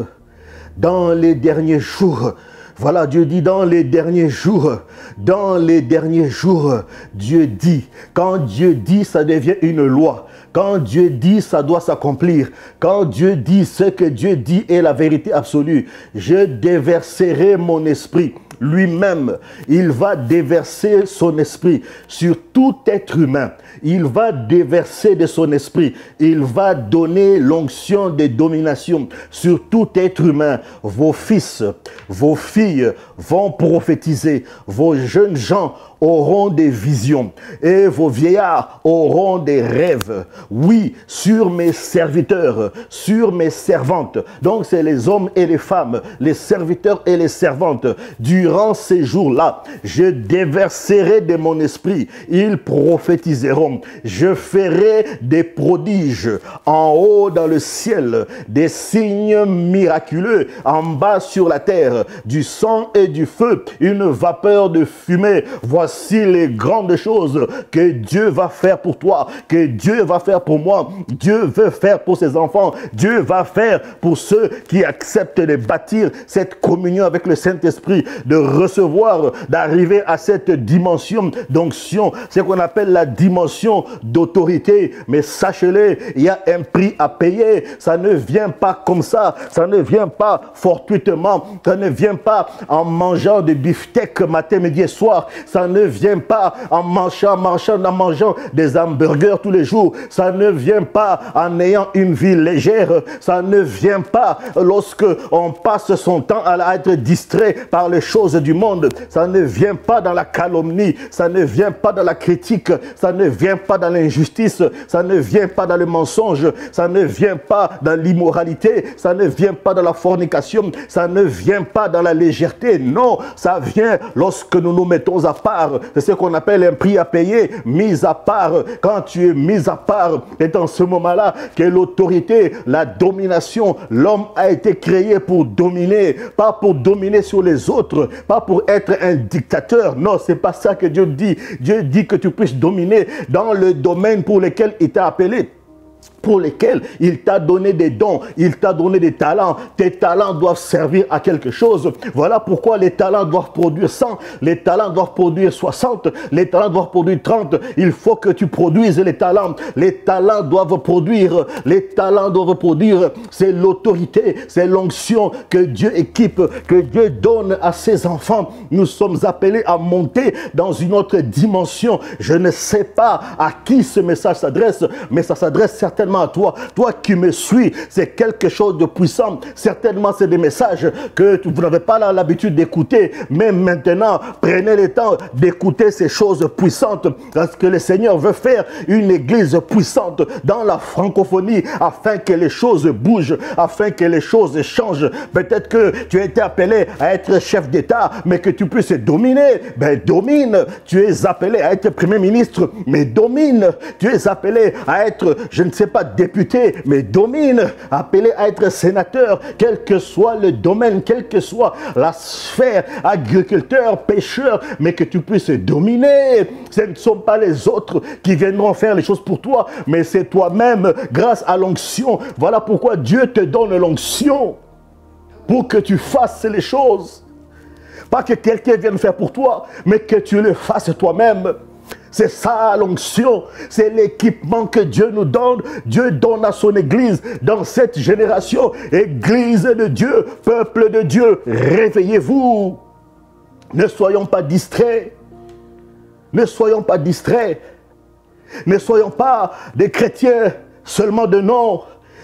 Dans les derniers jours, voilà, Dieu dit dans les derniers jours, Dieu dit. Quand Dieu dit, ça devient une loi. Quand Dieu dit, ça doit s'accomplir. Quand Dieu dit, ce que Dieu dit est la vérité absolue. Je déverserai mon esprit. Lui-même, il va déverser son esprit sur tout être humain. Il va déverser de son esprit. Il va donner l'onction de domination sur tout être humain. Vos fils, vos filles vont prophétiser. Vos jeunes gens auront des visions et vos vieillards auront des rêves. Oui, sur mes serviteurs, sur mes servantes. Donc c'est les hommes et les femmes, les serviteurs et les servantes. Durant ces jours-là, je déverserai de mon esprit. Ils prophétiseront. Je ferai des prodiges en haut dans le ciel, des signes miraculeux en bas sur la terre, du sang et du feu, une vapeur de fumée. Voici les grandes choses que Dieu va faire pour toi, que Dieu va faire pour moi. Dieu veut faire pour ses enfants. Dieu va faire pour ceux qui acceptent de bâtir cette communion avec le Saint-Esprit, de recevoir, d'arriver à cette dimension d'onction, ce qu'on appelle la dimension d'autorité. Mais sachez-le, il y a un prix à payer. Ça ne vient pas comme ça. Ça ne vient pas fortuitement. Ça ne vient pas en mangeant des beefsteaks matin, midi et soir. Ça ne vient pas en mangeant des hamburgers tous les jours. Ça ne vient pas en ayant une vie légère. Ça ne vient pas lorsque on passe son temps à être distrait par les choses du monde. Ça ne vient pas dans la calomnie. Ça ne vient pas dans la critique. Ça ne vient pas dans l'injustice. Ça ne vient pas dans le mensonge. Ça ne vient pas dans l'immoralité. Ça ne vient pas dans la fornication. Ça ne vient pas dans la légèreté. Non, ça vient lorsque nous nous mettons à part. C'est ce qu'on appelle un prix à payer, mis à part. Quand tu es mis à part, c'est dans ce moment-là que l'autorité, la domination, l'homme a été créé pour dominer, pas pour dominer sur les autres, pas pour être un dictateur. Non, c'est pas ça que Dieu dit. Dieu dit que tu puisses dominer dans le domaine pour lequel il t'a appelé, pour lesquels il t'a donné des dons, il t'a donné des talents. Tes talents doivent servir à quelque chose. Voilà pourquoi les talents doivent produire 100, les talents doivent produire 60, les talents doivent produire 30. Il faut que tu produises les talents. Les talents doivent produire, c'est l'autorité, c'est l'onction que Dieu équipe, que Dieu donne à ses enfants. Nous sommes appelés à monter dans une autre dimension. Je ne sais pas à qui ce message s'adresse, mais ça s'adresse certainement à toi. Toi qui me suis, c'est quelque chose de puissant. Certainement, c'est des messages que vous n'avez pas l'habitude d'écouter. Mais maintenant, prenez le temps d'écouter ces choses puissantes. Parce que le Seigneur veut faire une église puissante dans la francophonie afin que les choses bougent, afin que les choses changent. Peut-être que tu as été appelé à être chef d'État, mais que tu puisses dominer. Ben, domine. Tu es appelé à être premier ministre, mais domine. Tu es appelé à être, je ne sais pas, député, mais domine, appelé à être sénateur, quel que soit le domaine, quelle que soit la sphère, agriculteur, pêcheur, mais que tu puisses dominer. Ce ne sont pas les autres qui viendront faire les choses pour toi, mais c'est toi-même grâce à l'onction. Voilà pourquoi Dieu te donne l'onction, pour que tu fasses les choses. Pas que quelqu'un vienne faire pour toi, mais que tu le fasses toi-même. C'est ça l'onction, c'est l'équipement que Dieu nous donne. Dieu donne à son église dans cette génération. Église de Dieu, peuple de Dieu, réveillez-vous. Ne soyons pas distraits. Ne soyons pas distraits. Ne soyons pas des chrétiens seulement de nom,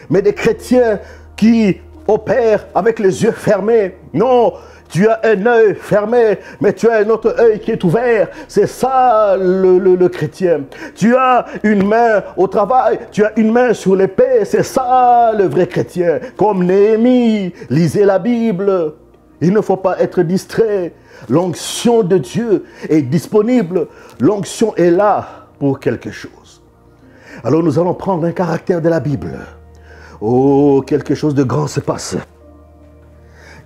mais des chrétiens qui opèrent avec les yeux fermés. Non, Tu as un œil fermé, mais tu as un autre œil qui est ouvert. C'est ça le chrétien. Tu as une main au travail, tu as une main sur l'épée. C'est ça le vrai chrétien. Comme Néhémie, lisez la Bible. Il ne faut pas être distrait. L'onction de Dieu est disponible. L'onction est là pour quelque chose. Alors nous allons prendre un caractère de la Bible. Oh, quelque chose de grand se passe.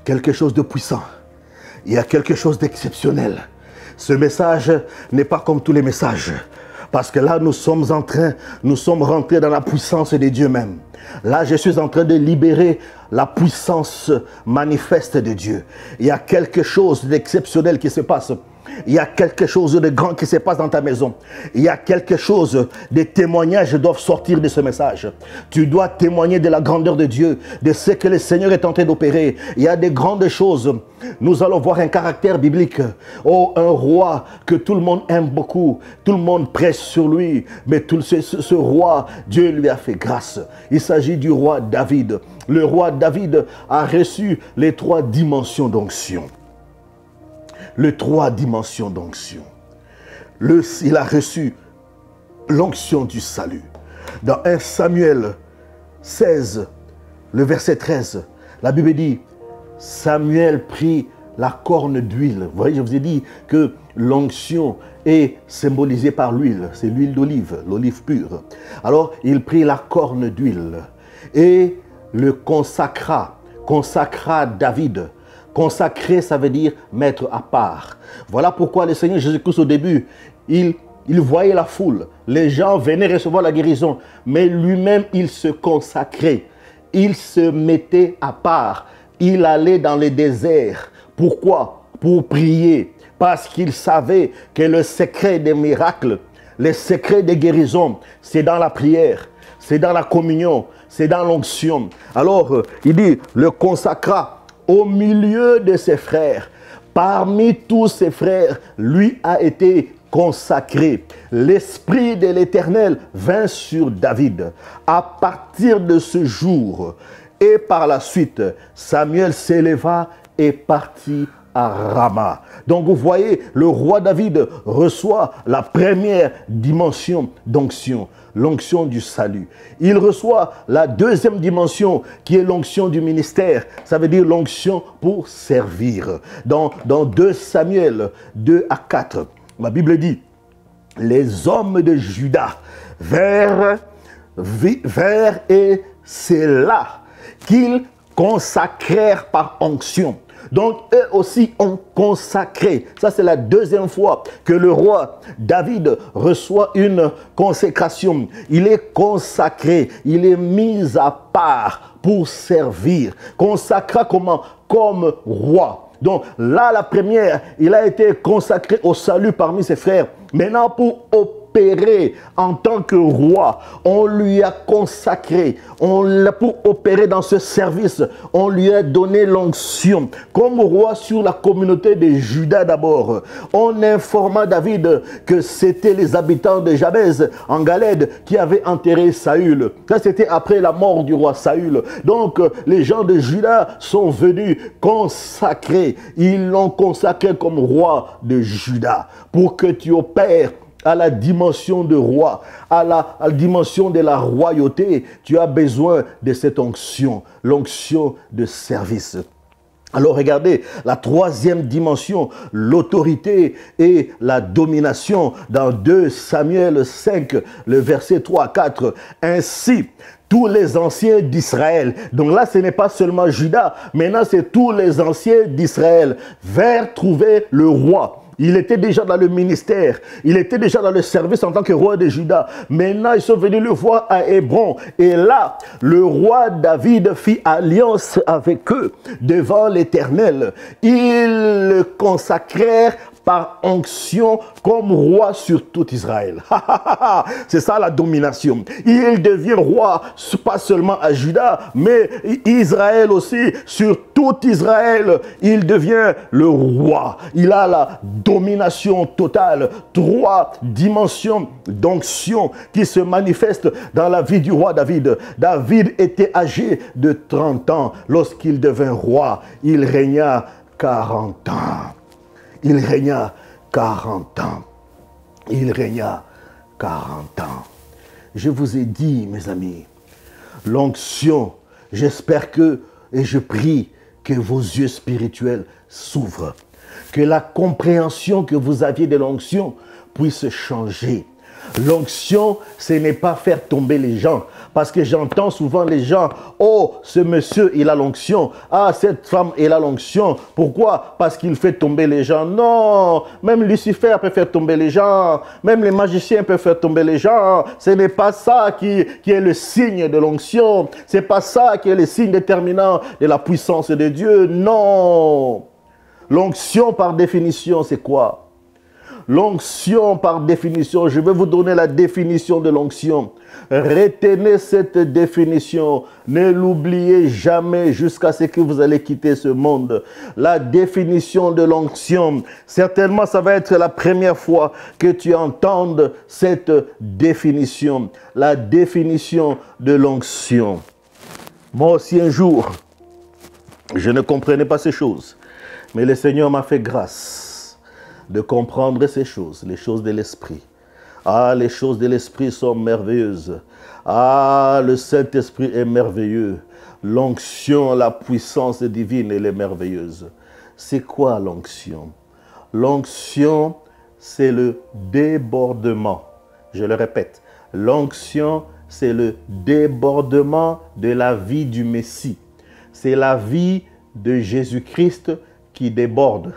Quelque chose de puissant. Il y a quelque chose d'exceptionnel. Ce message n'est pas comme tous les messages. Parce que là, nous sommes rentrés dans la puissance de Dieu même. Là, je suis en train de libérer la puissance manifeste de Dieu. Il y a quelque chose d'exceptionnel qui se passe. Il y a quelque chose de grand qui se passe dans ta maison. Il y a quelque chose, des témoignages doivent sortir de ce message. Tu dois témoigner de la grandeur de Dieu, de ce que le Seigneur est en train d'opérer. Il y a des grandes choses. Nous allons voir un caractère biblique. Oh, un roi que tout le monde aime beaucoup. Tout le monde prêche sur lui. Mais ce roi, Dieu lui a fait grâce. Il s'agit du roi David. Le roi David a reçu les 3 dimensions d'onction. Les 3 dimensions d'onction. Il a reçu l'onction du salut. Dans 1 Samuel 16, le verset 13, la Bible dit, Samuel prit la corne d'huile. Vous voyez, je vous ai dit que l'onction est symbolisée par l'huile. C'est l'huile d'olive, l'olive pure. Alors, il prit la corne d'huile et le consacra David. Consacrer, ça veut dire mettre à part. Voilà pourquoi le Seigneur Jésus-Christ au début, il voyait la foule. Les gens venaient recevoir la guérison. Mais lui-même, il se consacrait. Il se mettait à part. Il allait dans les déserts. Pourquoi? Pour prier. Parce qu'il savait que le secret des miracles, le secret des guérisons, c'est dans la prière. C'est dans la communion. C'est dans l'onction. Alors, il dit, le consacra au milieu de ses frères. Parmi tous ses frères, lui a été consacré. L'Esprit de l'Éternel vint sur David. À partir de ce jour et par la suite, Samuel s'éleva et partit à Rama. Donc vous voyez, le roi David reçoit la première dimension d'onction, l'onction du salut. Il reçoit la deuxième dimension qui est l'onction du ministère. Ça veut dire l'onction pour servir. Dans 2 Samuel 2 à 4, la Bible dit, les hommes de Juda vers et c'est là qu'ils consacrèrent par onction. Donc, eux aussi ont consacré. Ça, c'est la deuxième fois que le roi David reçoit une consécration. Il est consacré, il est mis à part pour servir. Consacré comment? Comme roi. Donc, là, la première, il a été consacré au salut parmi ses frères. Maintenant, pour opérer en tant que roi, on lui a consacré, pour opérer dans ce service, on lui a donné l'onction. Comme roi sur la communauté de Juda d'abord, on informa David que c'était les habitants de Jabez en Galède qui avaient enterré Saül. Ça, c'était après la mort du roi Saül. Donc, les gens de Juda sont venus consacrer. Ils l'ont consacré comme roi de Juda pour que tu opères à la dimension de roi, à la dimension de la royauté. Tu as besoin de cette onction, l'onction de service. Alors regardez, la troisième dimension, l'autorité et la domination dans 2 Samuel 5, le verset 3 à 4. Ainsi, tous les anciens d'Israël, donc là ce n'est pas seulement Juda, maintenant c'est tous les anciens d'Israël, vers trouver le roi. Il était déjà dans le ministère, il était déjà dans le service en tant que roi de Juda. Maintenant, ils sont venus le voir à Hébron. Et là, le roi David fit alliance avec eux devant l'Éternel. Ils le consacrèrent par onction comme roi sur tout Israël. C'est ça la domination. Il devient roi, pas seulement à Juda, mais Israël aussi, sur tout Israël, il devient le roi. Il a la domination totale. 3 dimensions d'onction qui se manifestent dans la vie du roi David. David était âgé de 30 ans lorsqu'il devint roi. Il régna 40 ans. Il régna 40 ans. Il régna 40 ans. Je vous ai dit, mes amis, l'onction, j'espère que, et je prie que vos yeux spirituels s'ouvrent, que la compréhension que vous aviez de l'onction puisse changer. L'onction, ce n'est pas faire tomber les gens. Parce que j'entends souvent les gens, oh, ce monsieur, il a l'onction. Ah, cette femme, elle a l'onction. Pourquoi? Parce qu'il fait tomber les gens. Non, même Lucifer peut faire tomber les gens. Même les magiciens peuvent faire tomber les gens. Ce n'est pas ça qui est le signe de l'onction. Ce n'est pas ça qui est le signe déterminant de la puissance de Dieu. Non. L'onction, par définition, c'est quoi? L'onction, par définition, je vais vous donner la définition de l'onction. Retenez cette définition. Ne l'oubliez jamais jusqu'à ce que vous allez quitter ce monde. La définition de l'onction. Certainement, ça va être la première fois que tu entendes cette définition. La définition de l'onction. Moi aussi, un jour, je ne comprenais pas ces choses. Mais le Seigneur m'a fait grâce de comprendre ces choses, les choses de l'Esprit. Ah, les choses de l'Esprit sont merveilleuses. Ah, le Saint-Esprit est merveilleux. L'onction, la puissance divine, elle est merveilleuse. C'est quoi l'onction? L'onction, c'est le débordement. Je le répète, l'onction, c'est le débordement de la vie du Messie. C'est la vie de Jésus-Christ qui déborde.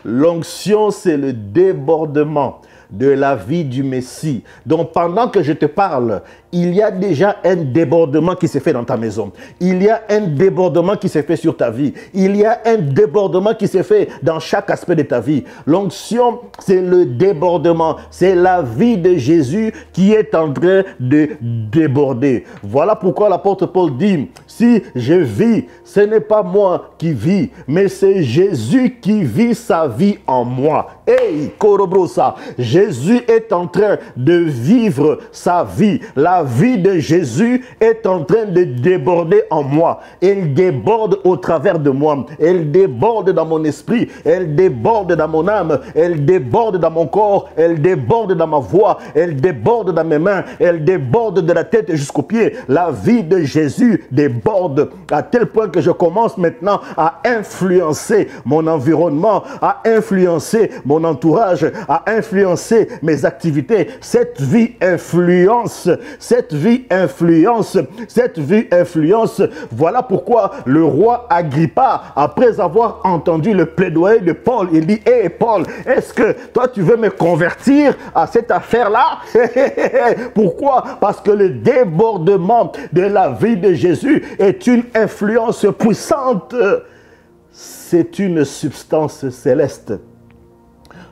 L'onction, c'est le débordement de la vie du Messie. Donc, pendant que je te parle, il y a déjà un débordement qui s'est fait dans ta maison. Il y a un débordement qui s'est fait sur ta vie. Il y a un débordement qui s'est fait dans chaque aspect de ta vie. L'onction, c'est le débordement. C'est la vie de Jésus qui est en train de déborder. Voilà pourquoi l'apôtre Paul dit, si je vis, ce n'est pas moi qui vis, mais c'est Jésus qui vit sa vie en moi. Hey, Korobrosa, Jésus est en train de vivre sa vie. La vie de Jésus est en train de déborder en moi. Elle déborde au travers de moi. Elle déborde dans mon esprit. Elle déborde dans mon âme. Elle déborde dans mon corps. Elle déborde dans ma voix. Elle déborde dans mes mains. Elle déborde de la tête jusqu'aux pieds. La vie de Jésus déborde à tel point que je commence maintenant à influencer mon environnement, à influencer mon entourage, à influencer mes activités. Cette vie influence. Cette vie influence. Cette vie influence. Voilà pourquoi le roi Agrippa, après avoir entendu le plaidoyer de Paul, il dit, hé Paul, est-ce que toi tu veux me convertir à cette affaire-là? Pourquoi? Parce que le débordement de la vie de Jésus est une influence puissante. C'est une substance céleste.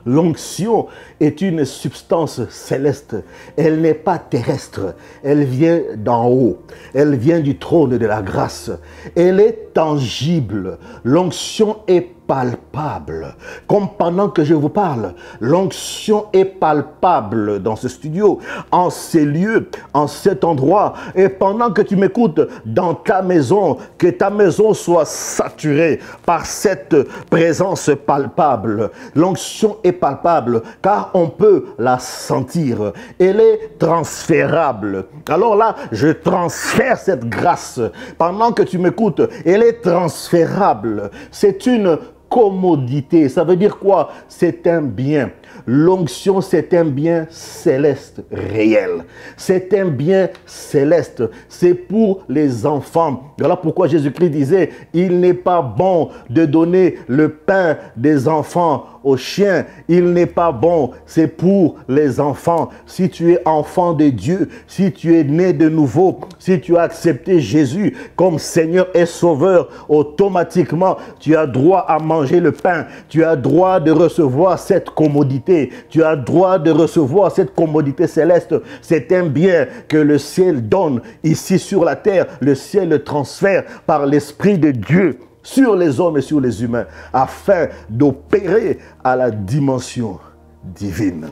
L'onction est une substance céleste. Elle n'est pas terrestre. Elle vient d'en haut. Elle vient du trône de la grâce. Elle est tangible. L'onction est palpable. Comme pendant que je vous parle, l'onction est palpable dans ce studio, en ces lieux, en cet endroit. Et pendant que tu m'écoutes dans ta maison, que ta maison soit saturée par cette présence palpable. L'onction est palpable car on peut la sentir. Elle est transférable. Alors là, je transfère cette grâce. Pendant que tu m'écoutes, elle est transférable. C'est une commodité. Ça veut dire quoi? C'est un bien. L'onction, c'est un bien céleste réel. C'est un bien céleste. C'est pour les enfants. Voilà pourquoi Jésus-Christ disait, il n'est pas bon de donner le pain des enfants aux chiens. Il n'est pas bon. C'est pour les enfants. Si tu es enfant de Dieu, si tu es né de nouveau, si tu as accepté Jésus comme Seigneur et Sauveur, automatiquement, tu as droit à manger le pain. Tu as droit de recevoir cette commodité. Tu as droit de recevoir cette commodité céleste. C'est un bien que le ciel donne ici sur la terre. Le ciel le transfère par l'Esprit de Dieu sur les hommes et sur les humains afin d'opérer à la dimension divine.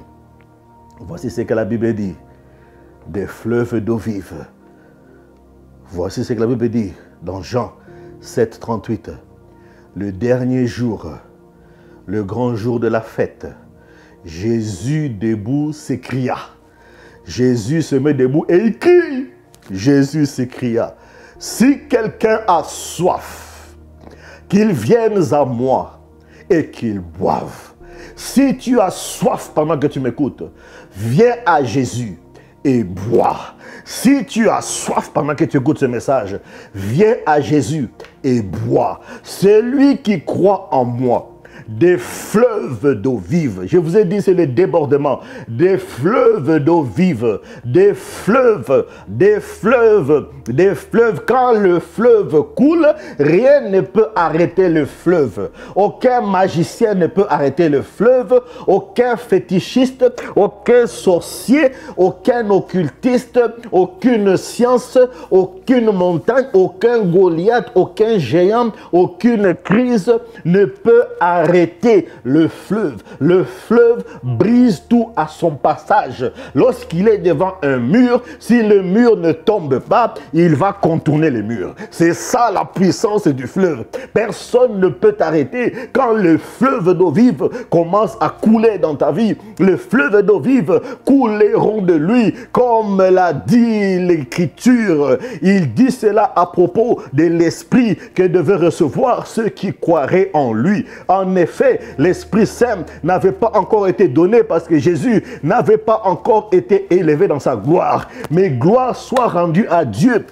Voici ce que la Bible dit. Des fleuves d'eau vive. Voici ce que la Bible dit dans Jean 7, 38. le dernier jour, le grand jour de la fête, Jésus debout s'écria. Jésus se met debout et il crie. Jésus s'écria, si quelqu'un a soif, qu'il vienne à moi et qu'il boive. Si tu as soif pendant que tu m'écoutes, viens à Jésus et bois. Si tu as soif pendant que tu écoutes ce message, viens à Jésus et bois. Celui qui croit en moi, des fleuves d'eau vive. Je vous ai dit, c'est le débordement. Des fleuves d'eau vive. Des fleuves, des fleuves, des fleuves. Quand le fleuve coule, rien ne peut arrêter le fleuve. Aucun magicien ne peut arrêter le fleuve. Aucun fétichiste, aucun sorcier, aucun occultiste, aucune science, aucune montagne, aucun Goliath, aucun géant, aucune crise ne peut arrêter le fleuve. Le fleuve brise tout à son passage. Lorsqu'il est devant un mur, si le mur ne tombe pas, il va contourner le mur. C'est ça la puissance du fleuve. Personne ne peut t'arrêter quand le fleuve d'eau vive commence à couler dans ta vie. Le fleuve d'eau vive couleront de lui, comme l'a dit l'Écriture. Il dit cela à propos de l'Esprit que devaient recevoir ceux qui croiraient en lui. En effet, l'Esprit Saint n'avait pas encore été donné parce que Jésus n'avait pas encore été élevé dans sa gloire. Mais gloire soit rendue à Dieu.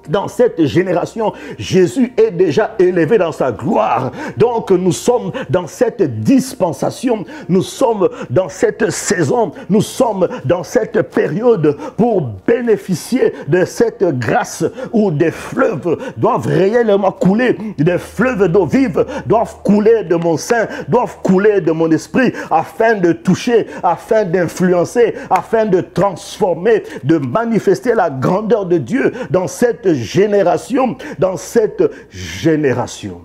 Dans cette génération, Jésus est déjà élevé dans sa gloire. Donc nous sommes dans cette dispensation, nous sommes dans cette saison, nous sommes dans cette période pour bénéficier de cette grâce où des fleuves doivent réellement couler, des fleuves d'eau vive doivent couler de mon sein, doivent couler de mon esprit afin de toucher, afin d'influencer, afin de transformer, de manifester la grandeur de Dieu dans cette génération, dans cette génération.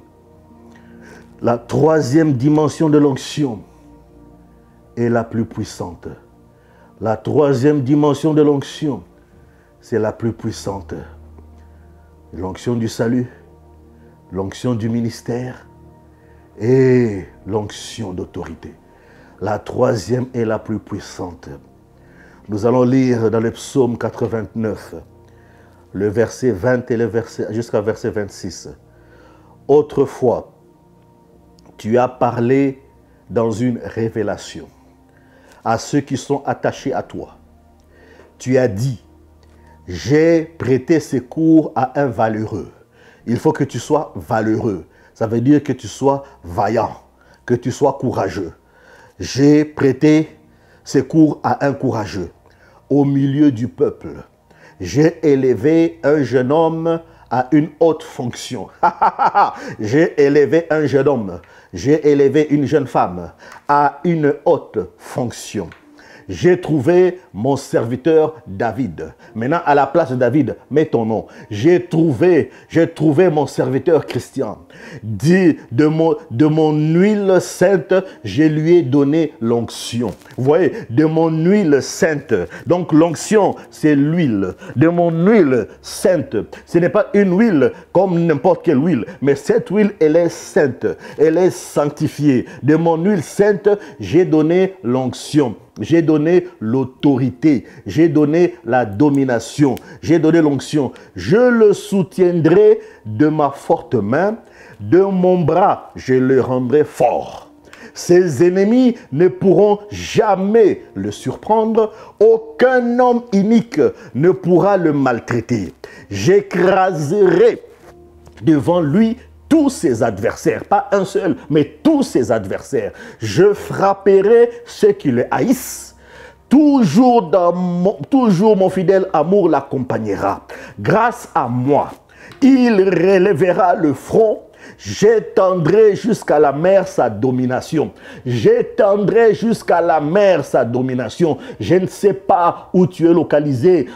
La troisième dimension de l'onction est la plus puissante. La troisième dimension de l'onction, c'est la plus puissante. L'onction du salut, l'onction du ministère et l'onction d'autorité. La troisième est la plus puissante. Nous allons lire dans le psaume 89, le verset 20 et le verset jusqu'à verset 26. Autrefois, tu as parlé dans une révélation à ceux qui sont attachés à toi. Tu as dit, j'ai prêté secours à un valeureux. Il faut que tu sois valeureux. Ça veut dire que tu sois vaillant, que tu sois courageux. J'ai prêté secours à un courageux au milieu du peuple. J'ai élevé un jeune homme à une haute fonction. J'ai élevé un jeune homme, j'ai élevé une jeune femme à une haute fonction. J'ai trouvé mon serviteur David. Maintenant, à la place de David, mets ton nom. J'ai trouvé mon serviteur Christian. Dis de mon huile sainte, je lui ai donné l'onction. Vous voyez, de mon huile sainte. Donc l'onction, c'est l'huile. De mon huile sainte. Ce n'est pas une huile comme n'importe quelle huile, mais cette huile, elle est sainte. Elle est sanctifiée. De mon huile sainte, j'ai donné l'onction. J'ai donné l'autorité, j'ai donné la domination, j'ai donné l'onction. Je le soutiendrai de ma forte main, de mon bras, je le rendrai fort. Ses ennemis ne pourront jamais le surprendre, aucun homme inique ne pourra le maltraiter. J'écraserai devant lui tous ses adversaires, pas un seul, mais tous ses adversaires. Je frapperai ceux qui le haïssent. Toujours mon fidèle amour l'accompagnera. Grâce à moi, il relèvera le front. J'étendrai jusqu'à la mer sa domination. J'étendrai jusqu'à la mer sa domination. Je ne sais pas où tu es localisé,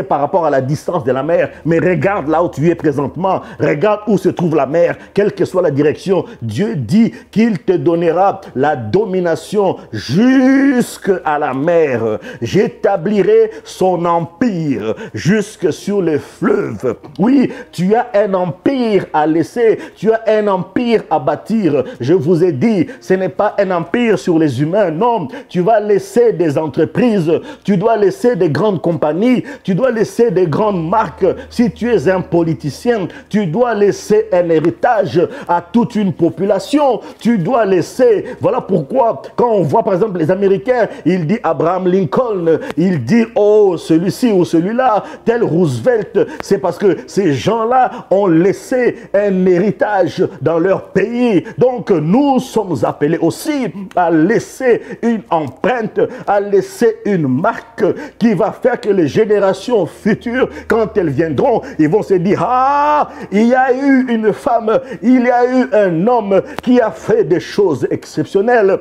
par rapport à la distance de la mer, mais regarde là où tu es présentement. Regarde où se trouve la mer, quelle que soit la direction. Dieu dit qu'il te donnera la domination jusqu'à la mer. J'établirai son empire jusque sur les fleuves. Oui, tu as un empire empire à laisser, tu as un empire à bâtir. Je vous ai dit, ce n'est pas un empire sur les humains, non. Tu vas laisser des entreprises, tu dois laisser des grandes compagnies, tu dois laisser des grandes marques. Si tu es un politicien, tu dois laisser un héritage à toute une population. Tu dois laisser, voilà pourquoi, quand on voit par exemple les Américains, il dit Abraham Lincoln, il dit, oh, celui-ci ou celui-là, tel Roosevelt, c'est parce que ces gens-là ont laissé un héritage dans leur pays. Donc, nous sommes appelés aussi à laisser une empreinte, à laisser une marque qui va faire que les générations futures, quand elles viendront, ils vont se dire, ah, il y a eu une femme, il y a eu un homme qui a fait des choses exceptionnelles.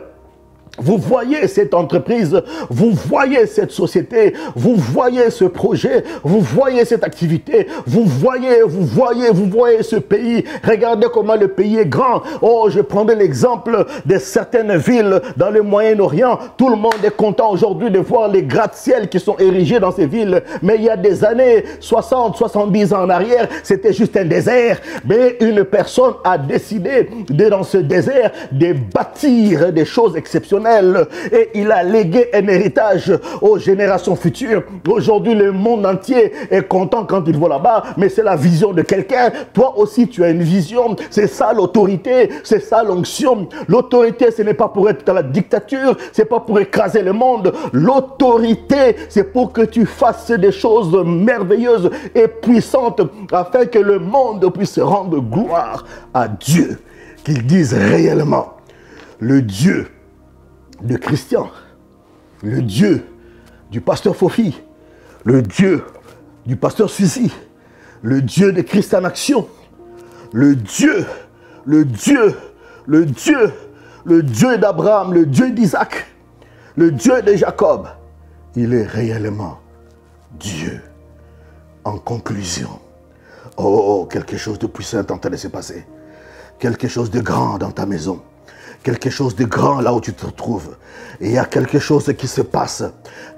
Vous voyez cette entreprise, vous voyez cette société, vous voyez ce projet, vous voyez cette activité, vous voyez ce pays. Regardez comment le pays est grand. Oh, je prendrai l'exemple de certaines villes dans le Moyen-Orient. Tout le monde est content aujourd'hui de voir les gratte-ciel qui sont érigés dans ces villes. Mais il y a des années, 60, 70 ans en arrière, c'était juste un désert. Mais une personne a décidé dans ce désert de bâtir des choses exceptionnelles. Et il a légué un héritage aux générations futures. Aujourd'hui, le monde entier est content quand il va là-bas, mais c'est la vision de quelqu'un. Toi aussi, tu as une vision. C'est ça l'autorité, c'est ça l'onction. L'autorité, ce n'est pas pour être dans la dictature, c'est pas pour écraser le monde. L'autorité, c'est pour que tu fasses des choses merveilleuses et puissantes afin que le monde puisse rendre gloire à Dieu. Qu'il dise réellement, le Dieu de Christian, le Dieu du pasteur Fofi, le Dieu du pasteur Suzy, le Dieu de Christ en action, le Dieu d'Abraham, le Dieu d'Isaac, le Dieu de Jacob, il est réellement Dieu. En conclusion, oh, quelque chose de puissant est en train de se passer, quelque chose de grand dans ta maison. Quelque chose de grand là où tu te trouves. Et il y a quelque chose qui se passe.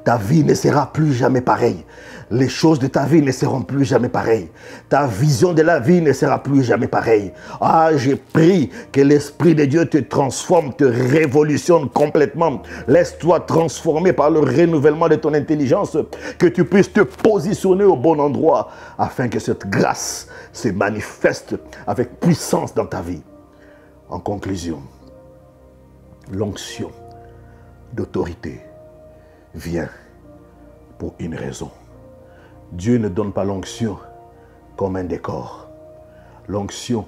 Ta vie ne sera plus jamais pareille. Les choses de ta vie ne seront plus jamais pareilles. Ta vision de la vie ne sera plus jamais pareille. Ah, j'ai pris que l'Esprit de Dieu te transforme, te révolutionne complètement. Laisse-toi transformer par le renouvellement de ton intelligence, que tu puisses te positionner au bon endroit, afin que cette grâce se manifeste avec puissance dans ta vie. En conclusion, l'onction d'autorité vient pour une raison. Dieu ne donne pas l'onction comme un décor. L'onction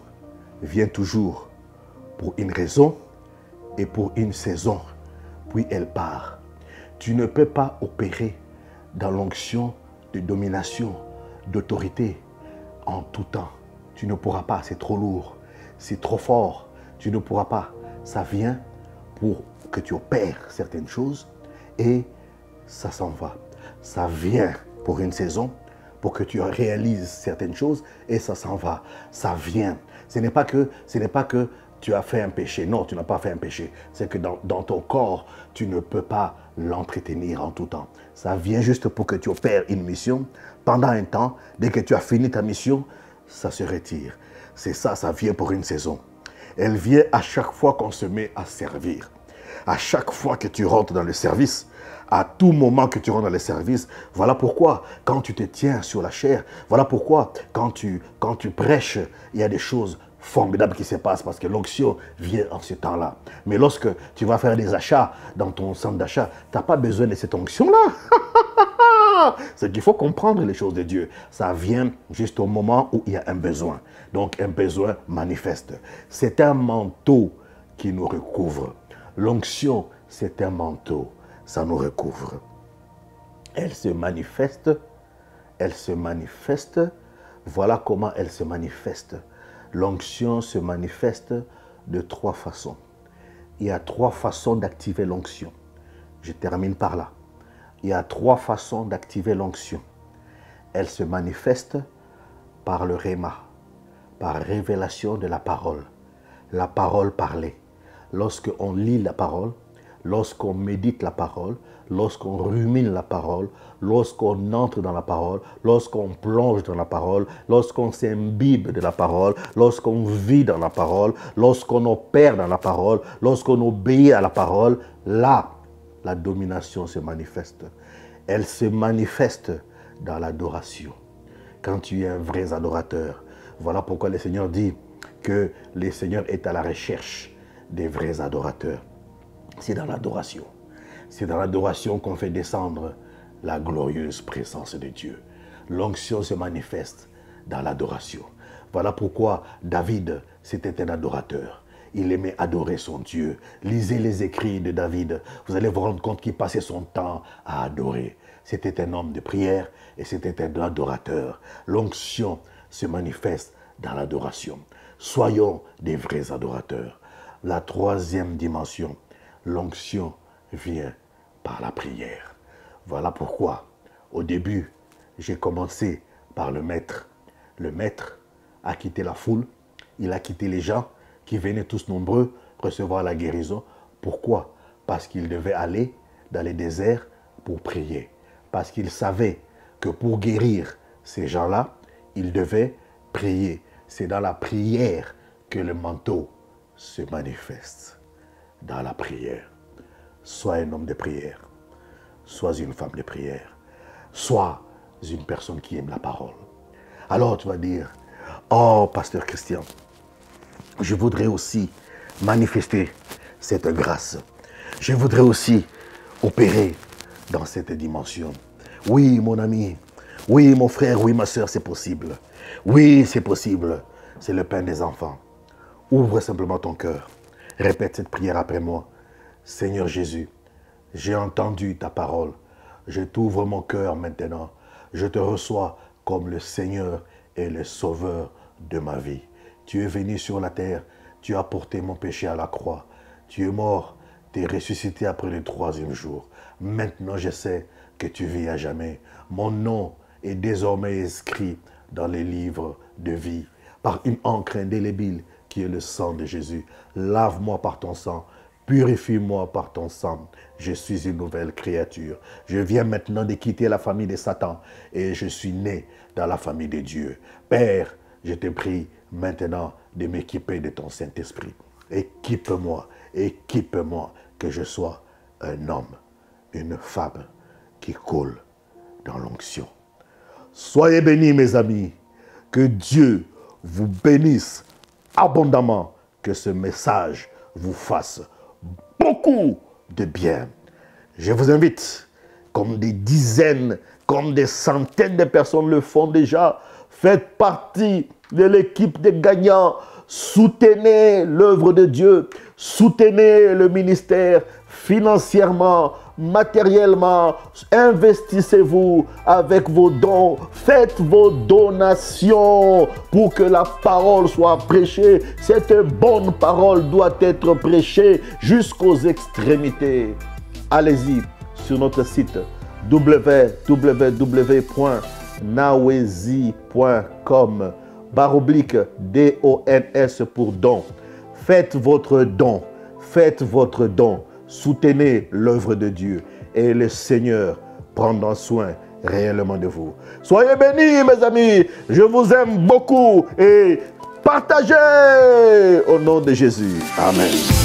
vient toujours pour une raison et pour une saison, puis elle part. Tu ne peux pas opérer dans l'onction de domination, d'autorité en tout temps. Tu ne pourras pas, c'est trop lourd, c'est trop fort, tu ne pourras pas. Ça vient pour que tu opères certaines choses et ça s'en va. Ça vient pour une saison, pour que tu réalises certaines choses et ça s'en va. Ça vient. Ce n'est pas que tu as fait un péché. Non, tu n'as pas fait un péché. C'est que dans ton corps, tu ne peux pas l'entretenir en tout temps. Ça vient juste pour que tu opères une mission. Pendant un temps, dès que tu as fini ta mission, ça se retire. C'est ça, ça vient pour une saison. Elle vient à chaque fois qu'on se met à servir. À chaque fois que tu rentres dans le service, à tout moment que tu rentres dans le service, voilà pourquoi quand tu te tiens sur la chair, voilà pourquoi quand tu prêches, il y a des choses formidables qui se passent parce que l'onction vient en ce temps-là. Mais lorsque tu vas faire des achats dans ton centre d'achat, tu n'as pas besoin de cette onction-là. C'est qu'il faut comprendre les choses de Dieu. Ça vient juste au moment où il y a un besoin. Donc un besoin manifeste. C'est un manteau qui nous recouvre. L'onction, c'est un manteau. Ça nous recouvre. Elle se manifeste. Elle se manifeste. Voilà comment elle se manifeste. L'onction se manifeste de 3 façons. Il y a 3 façons d'activer l'onction. Je termine par là. Il y a 3 façons d'activer l'onction. Elle se manifeste par le réma, par révélation de la parole parlée. Lorsque on lit la parole, lorsqu'on médite la parole, lorsqu'on rumine la parole, lorsqu'on entre dans la parole, lorsqu'on plonge dans la parole, lorsqu'on s'imbibe de la parole, lorsqu'on vit dans la parole, lorsqu'on opère dans la parole, lorsqu'on obéit à la parole, là, la domination se manifeste. Elle se manifeste dans l'adoration. Quand tu es un vrai adorateur, voilà pourquoi le Seigneur dit que le Seigneur est à la recherche des vrais adorateurs. C'est dans l'adoration. C'est dans l'adoration qu'on fait descendre la glorieuse présence de Dieu. L'onction se manifeste dans l'adoration. Voilà pourquoi David, c'était un adorateur. Il aimait adorer son Dieu. Lisez les écrits de David. Vous allez vous rendre compte qu'il passait son temps à adorer. C'était un homme de prière et c'était un adorateur. L'onction se manifeste dans l'adoration. Soyons des vrais adorateurs. La troisième dimension, l'onction vient par la prière. Voilà pourquoi, au début, j'ai commencé par le maître. Le maître a quitté la foule, il a quitté les gens qui venaient tous nombreux recevoir la guérison. Pourquoi? Parce qu'il devait aller dans les déserts pour prier. Parce qu'il savait que pour guérir ces gens-là, il devait prier. C'est dans la prière que le manteau se manifeste. Dans la prière. Sois un homme de prière. Sois une femme de prière. Sois une personne qui aime la parole. Alors tu vas dire, oh, pasteur Christian, je voudrais aussi manifester cette grâce. Je voudrais aussi opérer dans cette dimension. Oui, mon ami. Oui, mon frère. Oui, ma soeur, c'est possible. Oui, c'est possible. C'est le pain des enfants. Ouvre simplement ton cœur. Répète cette prière après moi. Seigneur Jésus, j'ai entendu ta parole. Je t'ouvre mon cœur maintenant. Je te reçois comme le Seigneur et le Sauveur de ma vie. Tu es venu sur la terre. Tu as porté mon péché à la croix. Tu es mort. Tu es ressuscité après le 3e jour. Maintenant, je sais que tu vis à jamais. Mon nom est désormais inscrit dans les livres de vie par une encre indélébile qui est le sang de Jésus. Lave-moi par ton sang. Purifie-moi par ton sang. Je suis une nouvelle créature. Je viens maintenant de quitter la famille de Satan et je suis né dans la famille de Dieu. Père, je te prie maintenant de m'équiper de ton Saint-Esprit. Équipe-moi, équipe-moi, que je sois un homme, une femme qui coule dans l'onction. Soyez bénis, mes amis. Que Dieu vous bénisse abondamment. Que ce message vous fasse beaucoup de bien. Je vous invite, comme des dizaines, comme des centaines de personnes le font déjà, faites partie de l'équipe des gagnants. Soutenez l'œuvre de Dieu, soutenez le ministère financièrement, matériellement, investissez-vous avec vos dons, faites vos donations pour que la parole soit prêchée. Cette bonne parole doit être prêchée jusqu'aux extrémités. Allez-y sur notre site www.nawezi.com /DONS pour don. Faites votre don, faites votre don. Soutenez l'œuvre de Dieu et le Seigneur prendra soin réellement de vous. Soyez bénis, mes amis. Je vous aime beaucoup et partagez au nom de Jésus. Amen.